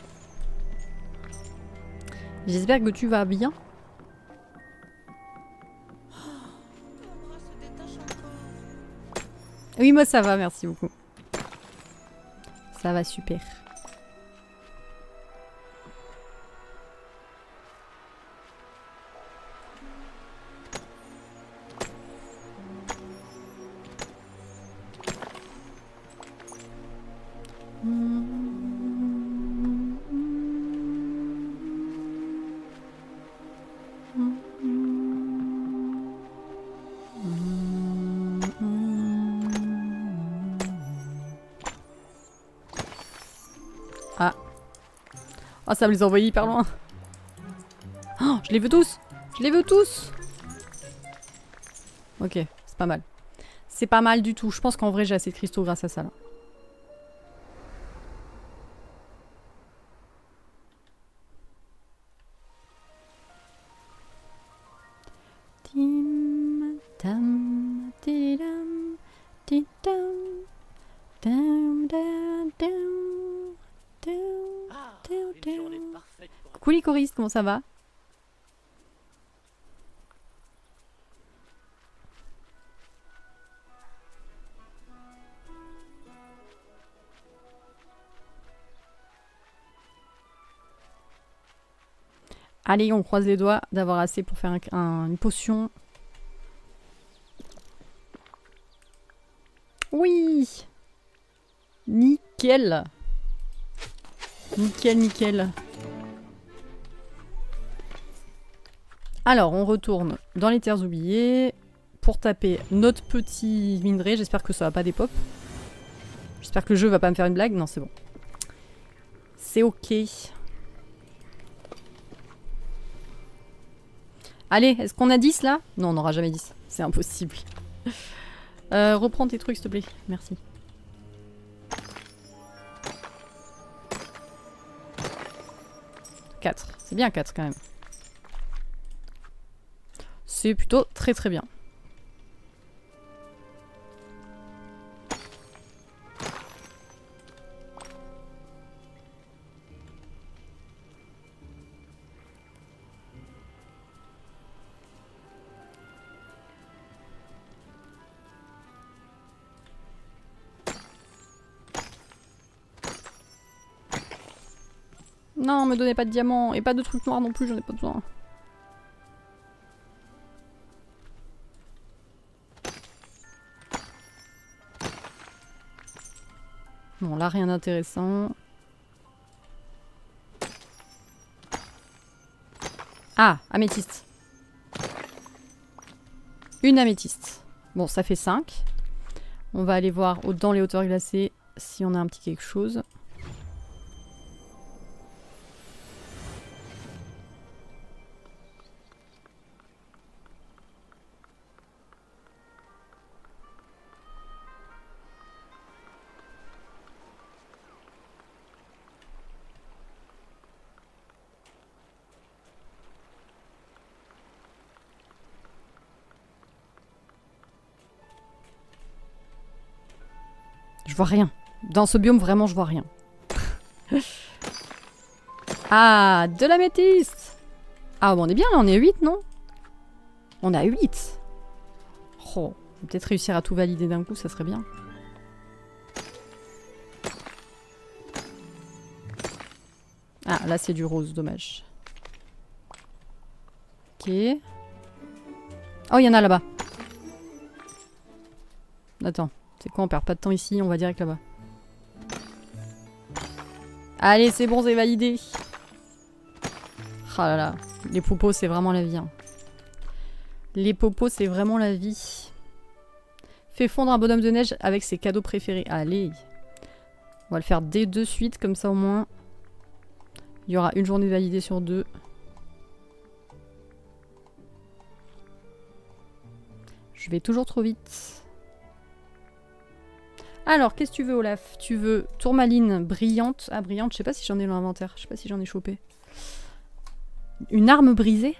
J'espère que tu vas bien. Oui, moi ça va, merci beaucoup. Ça va super. Ah. Oh, ça me les a envoyés hyper loin. Oh, je les veux tous. Je les veux tous. Ok, c'est pas mal. C'est pas mal du tout. Je pense qu'en vrai, j'ai assez de cristaux grâce à ça, là. Tim, tam, tidam, tidam, dam, dam, dam, dam, dam, dam. Coucou les choristes, comment ça va? Allez, on croise les doigts d'avoir assez pour faire une potion. Oui! Nickel! Nickel, nickel. Alors, on retourne dans les terres oubliées pour taper notre petit minerai. J'espère que ça va pas des pop. J'espère que le jeu va pas me faire une blague. Non, c'est bon. C'est ok. Allez, est-ce qu'on a 10 là? Non, on n'aura jamais 10. C'est impossible. Reprends tes trucs, s'il te plaît. Merci. « 4. C'est bien 4 quand même. C'est plutôt très très bien. Non, me donnez pas de diamants et pas de trucs noirs non plus, j'en ai pas besoin. Bon, là, rien d'intéressant. Ah, améthyste. Une améthyste. Bon, ça fait 5. On va aller voir dans les hauteurs glacées si on a un petit quelque chose. Je vois rien. Dans ce biome, vraiment, je vois rien. Ah, de la métisse. Ah, bon, on est bien là, on est 8, non? On a 8. Oh, on va peut-être réussir à tout valider d'un coup, ça serait bien. Ah, là, c'est du rose, dommage. Ok. Oh, il y en a là-bas. Attends, c'est quoi, on perd pas de temps ici, on va direct là-bas. Allez, c'est bon, c'est validé. Ah là là, les popos, c'est vraiment la vie. Hein. Les popos, c'est vraiment la vie. Fait fondre un bonhomme de neige avec ses cadeaux préférés. Allez. On va le faire dès de suite, comme ça au moins. Il y aura une journée validée sur 2. Je vais toujours trop vite. Alors, qu'est-ce que tu veux, Olaf? Tu veux tourmaline brillante. Ah, brillante, je sais pas si j'en ai dans l'inventaire. Je sais pas si j'en ai chopé. Une arme brisée?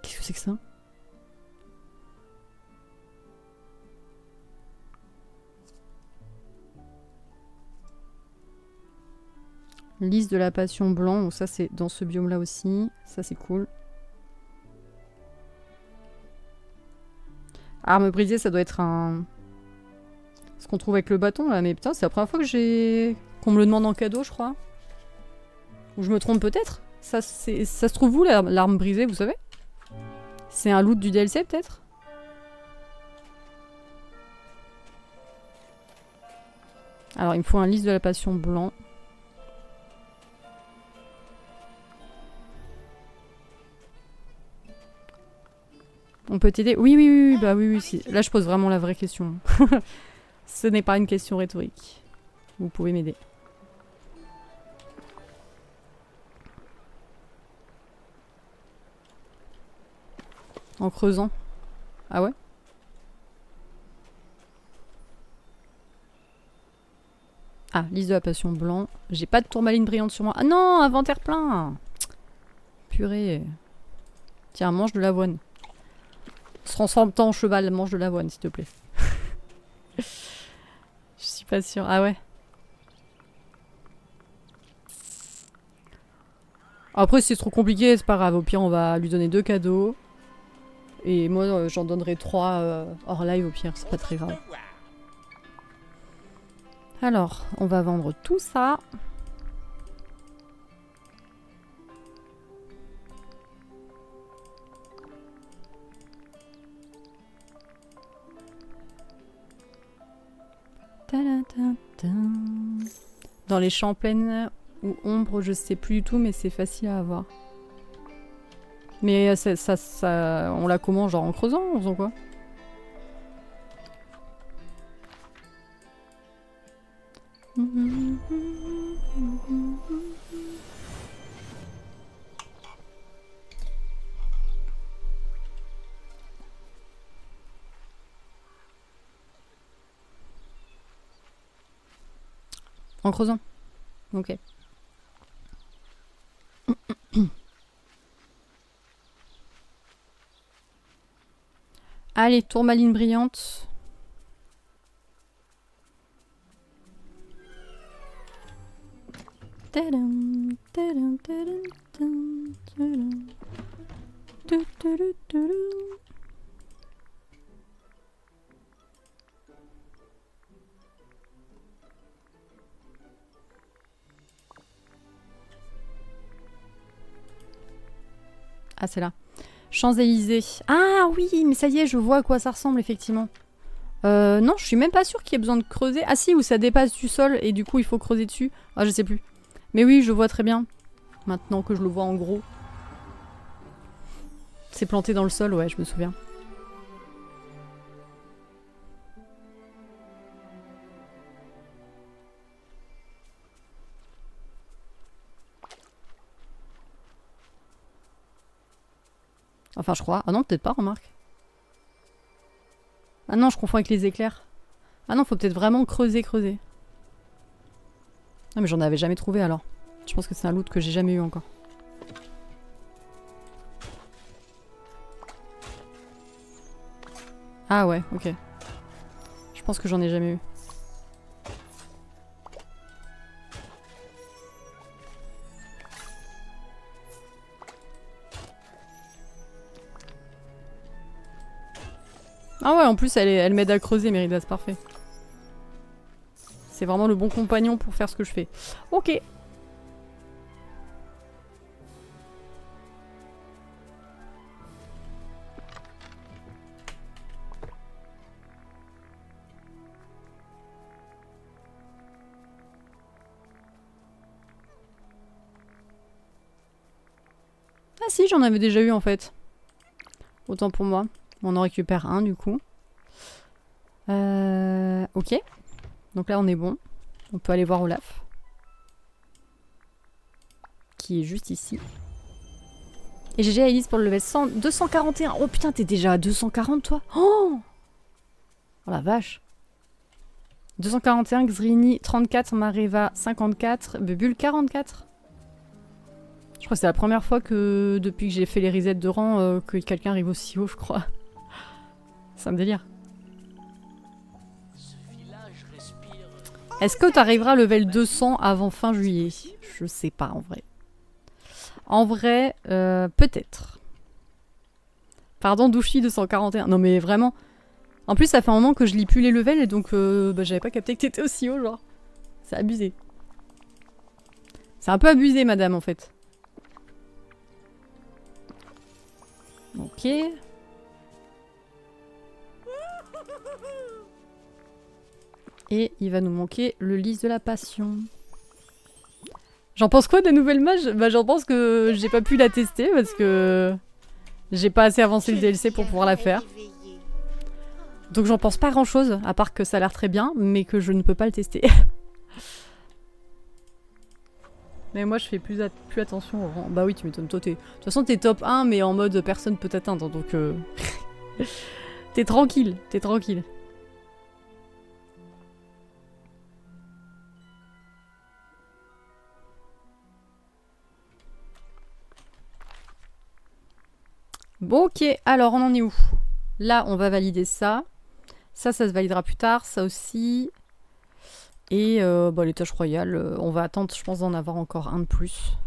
Qu'est-ce que c'est que ça? Lys de la passion blanc. Donc ça, c'est dans ce biome-là aussi. Ça, c'est cool. Arme brisée, ça doit être un... ce qu'on trouve avec le bâton, là. Mais putain, c'est la première fois que j'ai... qu'on me le demande en cadeau, je crois. Ou je me trompe peut-être? Ça se trouve où, l'arme brisée, vous savez? C'est un loot du DLC, peut-être? Alors, il me faut un lys de la passion blanc. On peut t'aider? Oui, oui, oui, bah oui, oui. Si. Là, je pose vraiment la vraie question. Ce n'est pas une question rhétorique. Vous pouvez m'aider. En creusant. Ah ouais? Ah, lys de la passion blanc. J'ai pas de tourmaline brillante sur moi. Ah non, inventaire plein! Purée. Tiens, mange de l'avoine. Se transforme-toi en cheval, mange de l'avoine, s'il te plaît. Je suis pas sûre. Ah ouais? Après, si c'est trop compliqué, c'est pas grave. Au pire, on va lui donner 2 cadeaux. Et moi, j'en donnerai 3 hors live, au pire. C'est pas très grave. Alors, on va vendre tout ça. Dans les champs pleines ou ombres, je sais plus du tout, mais c'est facile à avoir. Mais ça, on l'a comment? Genre en creusant? En faisant quoi? En creusant. Ok. Allez, tourmaline brillante. Tadam, tadam, tadam, tadam, tadam. Tu, tu, tu, tu, tu. Ah, c'est là. Champs-Élysées. Ah oui, mais ça y est, je vois à quoi ça ressemble, effectivement. Non, je suis même pas sûre qu'il y ait besoin de creuser. Ah si, où ça dépasse du sol et du coup, il faut creuser dessus. Ah, je sais plus. Mais oui, je vois très bien. Maintenant que je le vois en gros. C'est planté dans le sol, ouais, je me souviens. Enfin, je crois. Ah non, peut-être pas, remarque. Ah non, je confonds avec les éclairs. Ah non, faut peut-être vraiment creuser. Ah mais j'en avais jamais trouvé alors. Je pense que c'est un loot que j'ai jamais eu encore. Ah ouais, ok. Je pense que j'en ai jamais eu. Ah ouais, en plus elle m'aide à creuser, Mérida, c'est parfait. C'est vraiment le bon compagnon pour faire ce que je fais. Ok. Ah si, j'en avais déjà eu en fait. Autant pour moi. On en récupère un du coup. Ok. Donc là on est bon. On peut aller voir Olaf. Qui est juste ici. Et GG à Elise pour le level 100, 241. Oh putain, t'es déjà à 240 toi. Oh la vache. 241, Xrini 34, Mareva 54, Bubule 44. Je crois que c'est la première fois que depuis que j'ai fait les resets de rang que quelqu'un arrive aussi haut, je crois. C'est un délire. Est-ce que t'arriveras level 200 avant fin juillet? Je sais pas en vrai. En vrai, peut-être. Pardon, Douchy 241. Non mais vraiment. En plus, ça fait un moment que je lis plus les levels et donc j'avais pas capté que t'étais aussi haut, genre. C'est abusé. C'est un peu abusé, madame, en fait. Ok. Et il va nous manquer le lys de la passion. J'en pense quoi des nouvelles mages? Bah j'en pense que j'ai pas pu la tester parce que j'ai pas assez avancé le DLC pour pouvoir la faire. Donc j'en pense pas grand chose, à part que ça a l'air très bien, mais que je ne peux pas le tester. Mais moi je fais plus attention au rang. Bah oui, tu m'étonnes, toi t'es... De toute façon t'es top 1 mais en mode personne peut t'atteindre, donc t'es tranquille, t'es tranquille. Bon ok, alors on en est où? Là on va valider ça. Ça se validera plus tard, ça aussi. Et bah, les tâches royales, on va attendre, je pense, d'en avoir encore un de plus.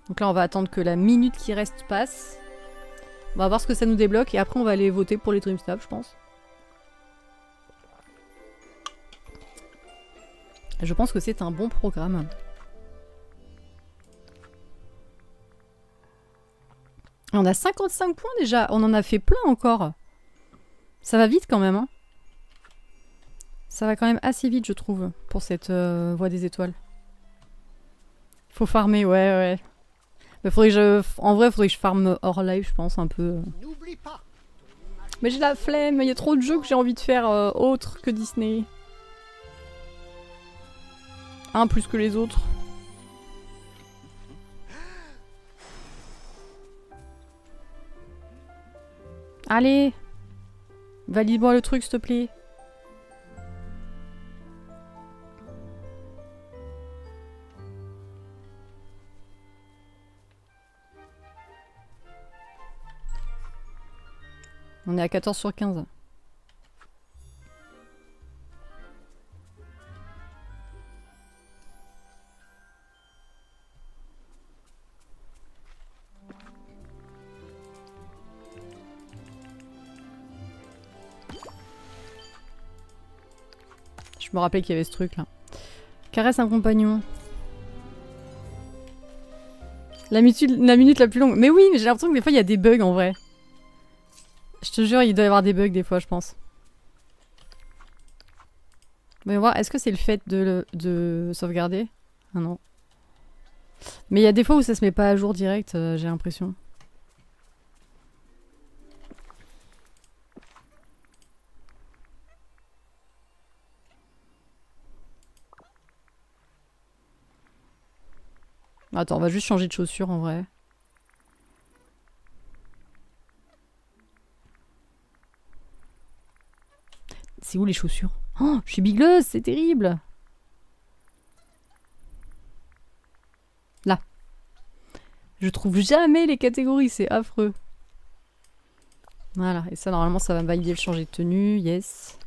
Donc là, on va attendre que la minute qui reste passe. On va voir ce que ça nous débloque et après, on va aller voter pour les Dream Snap, je pense. Je pense que c'est un bon programme. On a 55 points déjà, on en a fait plein encore. Ça va vite quand même, hein. Ça va quand même assez vite, je trouve, pour cette voie des étoiles. Faut farmer, ouais, ouais. Mais faudrait que je... En vrai, faudrait que je farme hors live, je pense, un peu. N'oublie pas. Mais j'ai la flemme, il y a trop de jeux que j'ai envie de faire autres que Disney. Un plus que les autres. Allez! Valide-moi le truc, s'il te plaît. On est à 14 sur 15. Je me rappelais qu'il y avait ce truc là. Caresse un compagnon. La minute la plus longue. Mais oui, mais j'ai l'impression que des fois il y a des bugs en vrai. Je te jure, il doit y avoir des bugs des fois, je pense. Voyons voir, est-ce que c'est le fait de sauvegarder? Ah non. Mais il y a des fois où ça se met pas à jour direct, j'ai l'impression. Attends, on va juste changer de chaussures en vrai. C'est où les chaussures? Oh, je suis bigleuse, c'est terrible. Là. Je trouve jamais les catégories, c'est affreux. Voilà, et ça normalement ça va me valider le changer de tenue, yes.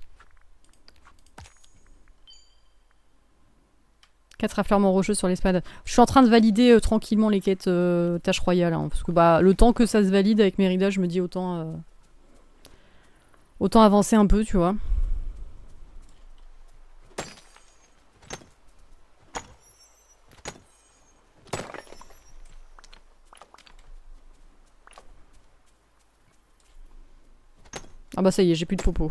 4 affleurements rocheux sur l'espade. Je suis en train de valider tranquillement les quêtes tâches royales, hein, parce que bah le temps que ça se valide avec Mérida, je me dis autant Autant avancer un peu, tu vois. Ah bah ça y est, j'ai plus de popo.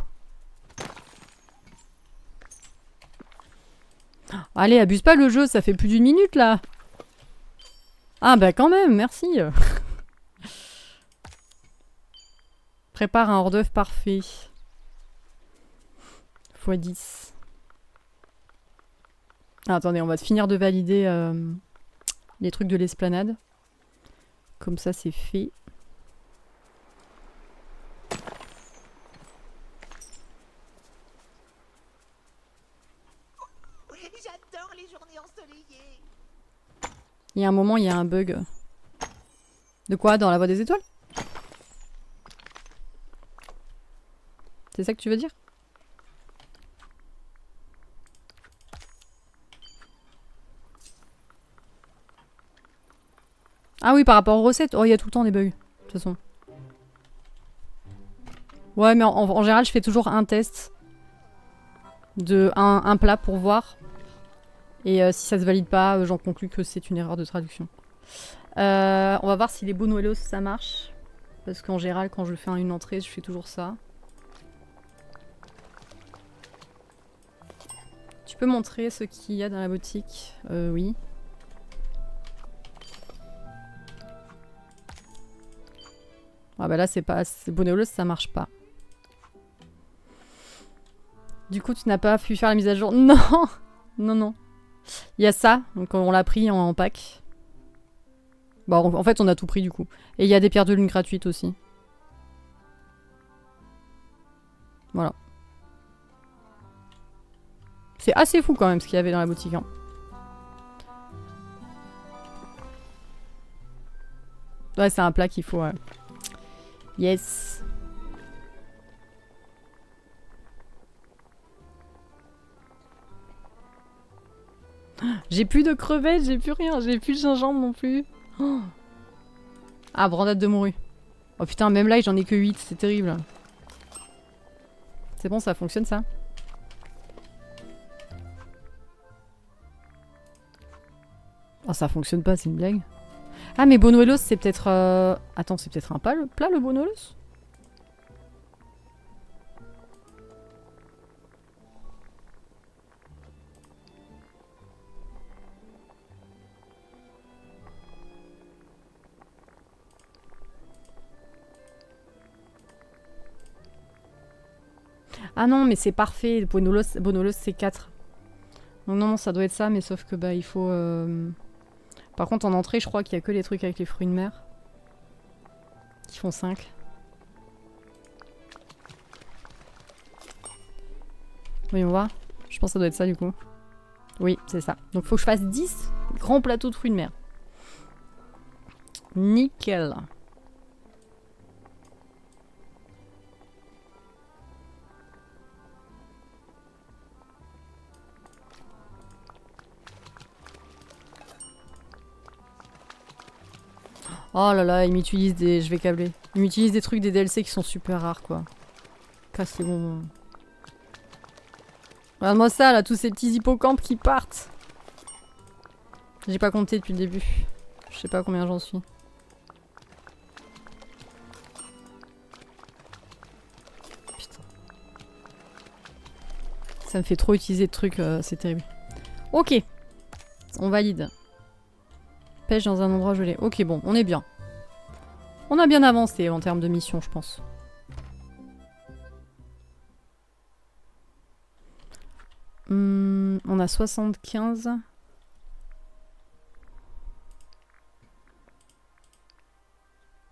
Allez, abuse pas le jeu, ça fait plus d'une minute là. Ah bah quand même, merci. Prépare un hors d'œuvre parfait. x10. Ah, attendez, on va finir de valider les trucs de l'esplanade. Comme ça, c'est fait. J'adore les journées ensoleillées. Il y a un moment, il y a un bug. De quoi? Dans la voie des étoiles? C'est ça que tu veux dire? Ah oui, par rapport aux recettes. Oh, il y a tout le temps des bugs. De toute façon. Ouais, mais en général, je fais toujours un test de un plat pour voir. Et si ça se valide pas, j'en conclus que c'est une erreur de traduction. On va voir si les buñuelos ça marche. Parce qu'en général, quand je fais une entrée, je fais toujours ça. Tu peux montrer ce qu'il y a dans la boutique? Oui. Ah bah là, c'est pas... buñuelos, ça marche pas. Du coup, tu n'as pas pu faire la mise à jour? Non. Non, non. Il y a ça, donc on l'a pris en pack. Bon, en fait, on a tout pris du coup. Et il y a des pierres de lune gratuites aussi. Voilà. C'est assez fou quand même ce qu'il y avait dans la boutique. Hein. Ouais, c'est un plat qu'il faut. Yes. J'ai plus de crevettes, j'ai plus rien, j'ai plus de gingembre non plus. Oh. Ah, brandade de morue. Oh putain, même là, j'en ai que 8, c'est terrible. C'est bon, ça fonctionne ça? Oh, ça fonctionne pas, c'est une blague. Ah, mais buñuelos, c'est peut-être... Attends, c'est peut-être un plat, le buñuelos? Ah non, mais c'est parfait. Buñuelos c'est 4. Donc non, ça doit être ça, mais sauf que bah il faut... Par contre, en entrée, je crois qu'il y a que les trucs avec les fruits de mer. Qui font 5. Voyons voir. Je pense que ça doit être ça du coup. Oui, c'est ça. Donc faut que je fasse 10 grands plateaux de fruits de mer. Nickel. Oh là là, il m'utilise des... Je vais câbler. Il m'utilise des trucs des DLC qui sont super rares, quoi. Cassez bon. Regarde-moi ça, là, tous ces petits hippocampes qui partent. J'ai pas compté depuis le début. Je sais pas combien j'en suis. Putain. Ça me fait trop utiliser de trucs, c'est terrible. Ok. On valide. Pêche dans un endroit gelé. Ok, bon, on est bien. On a bien avancé en termes de mission, je pense. On a 75.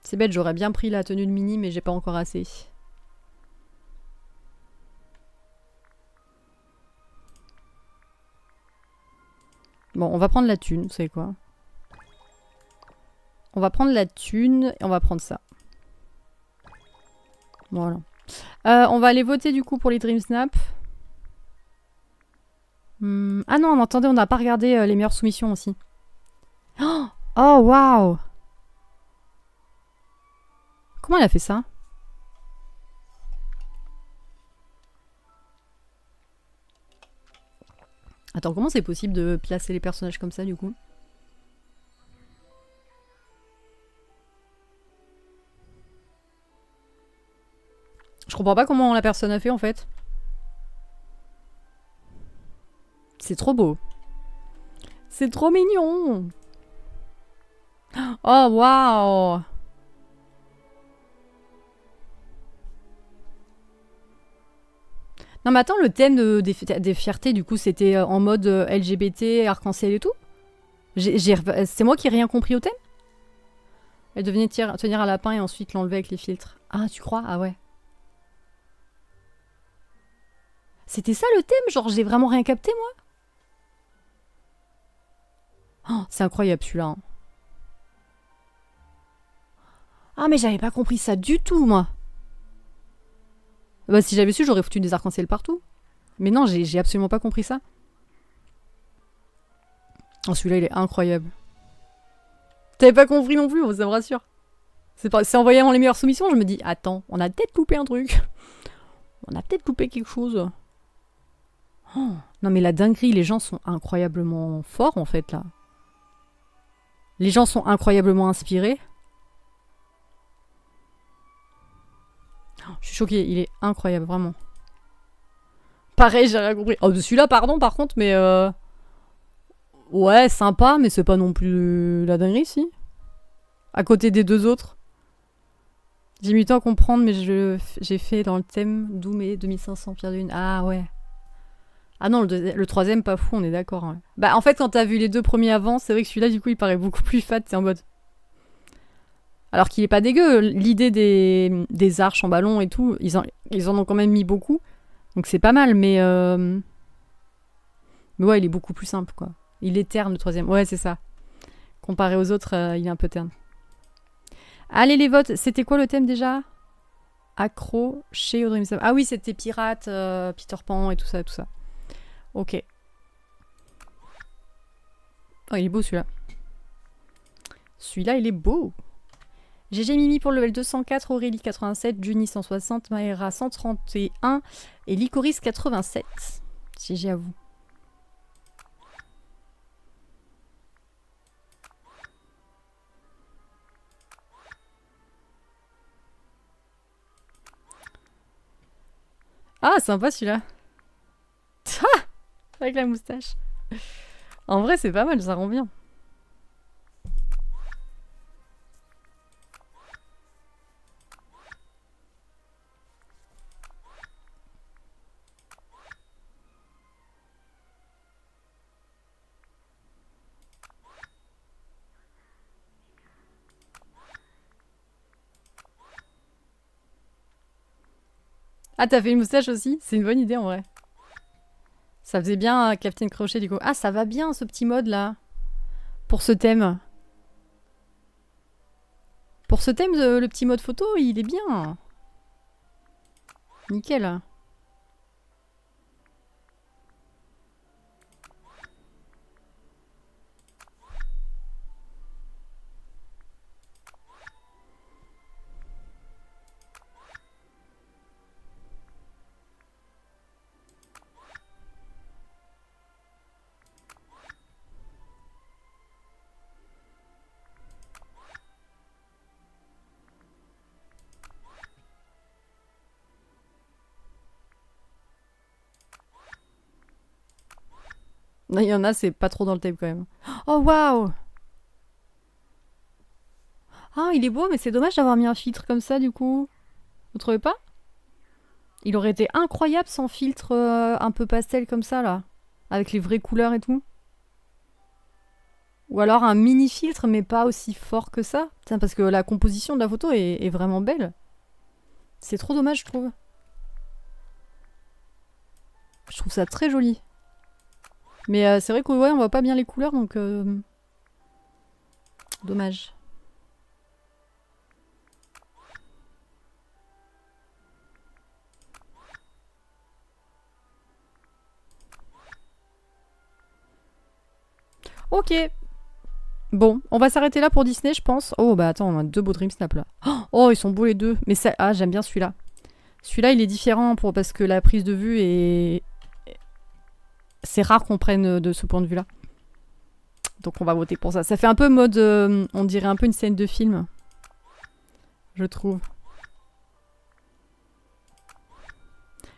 C'est bête, j'aurais bien pris la tenue de mini, mais j'ai pas encore assez. Bon, on va prendre la thune, vous savez quoi? On va prendre la thune et on va prendre ça. Voilà. On va aller voter du coup pour les Dream Snap. Ah non, attendez, on n'a pas regardé les meilleures soumissions aussi. Oh, waouh! Comment elle a fait ça? Attends, comment c'est possible de placer les personnages comme ça, du coup? Je comprends pas comment la personne a fait, en fait. C'est trop beau. C'est trop mignon. Oh, waouh. Non mais attends, le thème des fiertés, du coup, c'était en mode LGBT, arc-en-ciel et tout? C'est moi qui ai rien compris au thème? Elle devenait tenir un lapin et ensuite l'enlever avec les filtres. Ah, tu crois? Ah ouais. C'était ça le thème? Genre, j'ai vraiment rien capté, moi? Oh, c'est incroyable, celui-là. Hein. Ah, mais j'avais pas compris ça du tout, moi. Bah, si j'avais su, j'aurais foutu des arcs-en-ciel partout. Mais non, j'ai absolument pas compris ça. Oh, celui-là, il est incroyable. T'avais pas compris non plus, bon, ça me rassure. C'est en voyant les meilleures soumissions, je me dis, attends, on a peut-être loupé un truc. On a peut-être loupé quelque chose. Oh, non mais la dinguerie, les gens sont incroyablement forts en fait là. Les gens sont incroyablement inspirés. Oh, je suis choquée, il est incroyable, vraiment. Pareil, j'ai rien compris. Oh, celui-là, pardon, par contre, mais... Ouais, sympa, mais c'est pas non plus la dinguerie, si. À côté des deux autres. J'ai mis du temps à comprendre, mais j'ai fait dans le thème Doumé, 2500 pierres de lune. Ah ouais. Ah non, le troisième, pas fou, on est d'accord. Ouais. Bah en fait, quand t'as vu les deux premiers avant, c'est vrai que celui-là, du coup, il paraît beaucoup plus fat, c'est en mode... Alors qu'il est pas dégueu, l'idée des arches en ballon et tout, ils en ont quand même mis beaucoup. Donc c'est pas mal, mais ouais, il est beaucoup plus simple, quoi. Il est terne, le troisième. Ouais, c'est ça. Comparé aux autres, il est un peu terne. Allez, les votes, c'était quoi le thème déjà? Accro chez Audrey Missam. Ah oui, c'était pirate, Peter Pan et tout ça, tout ça. Ok. Oh, il est beau celui-là. Celui-là, il est beau. GG Mimi pour le level 204, Aurélie 87, Juni 160, Maëra 131 et Licoris 87. GG à vous. Ah, sympa celui-là. Avec la moustache. En vrai, c'est pas mal, ça rend bien. Ah, t'as fait une moustache aussi? C'est une bonne idée en vrai. Ça faisait bien Captain Crochet du coup. Ah, ça va bien ce petit mode là. Pour ce thème. Pour ce thème, le petit mode photo, il est bien. Nickel. Il y en a, c'est pas trop dans le thème quand même. Oh waouh! Ah, il est beau, mais c'est dommage d'avoir mis un filtre comme ça du coup. Vous trouvez pas? Il aurait été incroyable sans filtre un peu pastel comme ça là. Avec les vraies couleurs et tout. Ou alors un mini filtre mais pas aussi fort que ça. Putain, parce que la composition de la photo est vraiment belle. C'est trop dommage je trouve. Je trouve ça très joli. Mais c'est vrai qu'on ouais, on voit pas bien les couleurs donc... Dommage. Ok. Bon, on va s'arrêter là pour Disney, je pense. Oh, bah attends, on a deux beaux Dream Snap là. Oh, ils sont beaux les deux. Mais ça... Ah, j'aime bien celui-là. Celui-là, il est différent parce que la prise de vue est... c'est rare qu'on prenne de ce point de vue-là. Donc on va voter pour ça. Ça fait un peu mode, on dirait un peu une scène de film, je trouve.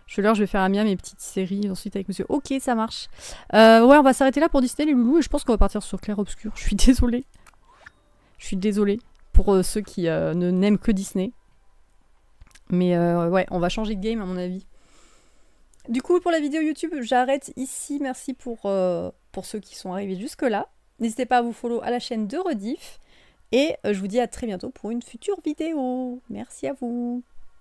Je vais faire Amia mes petites séries ensuite avec monsieur. Ok, ça marche. Ouais, on va s'arrêter là pour Disney les loulous et je pense qu'on va partir sur Clair Obscur. Je suis désolée. Je suis désolée pour ceux qui ne n'aiment que Disney. Mais ouais, on va changer de game à mon avis. Du coup, pour la vidéo YouTube, j'arrête ici. Merci pour ceux qui sont arrivés jusque-là. N'hésitez pas à vous follow à la chaîne de Rediff. Et je vous dis à très bientôt pour une future vidéo. Merci à vous.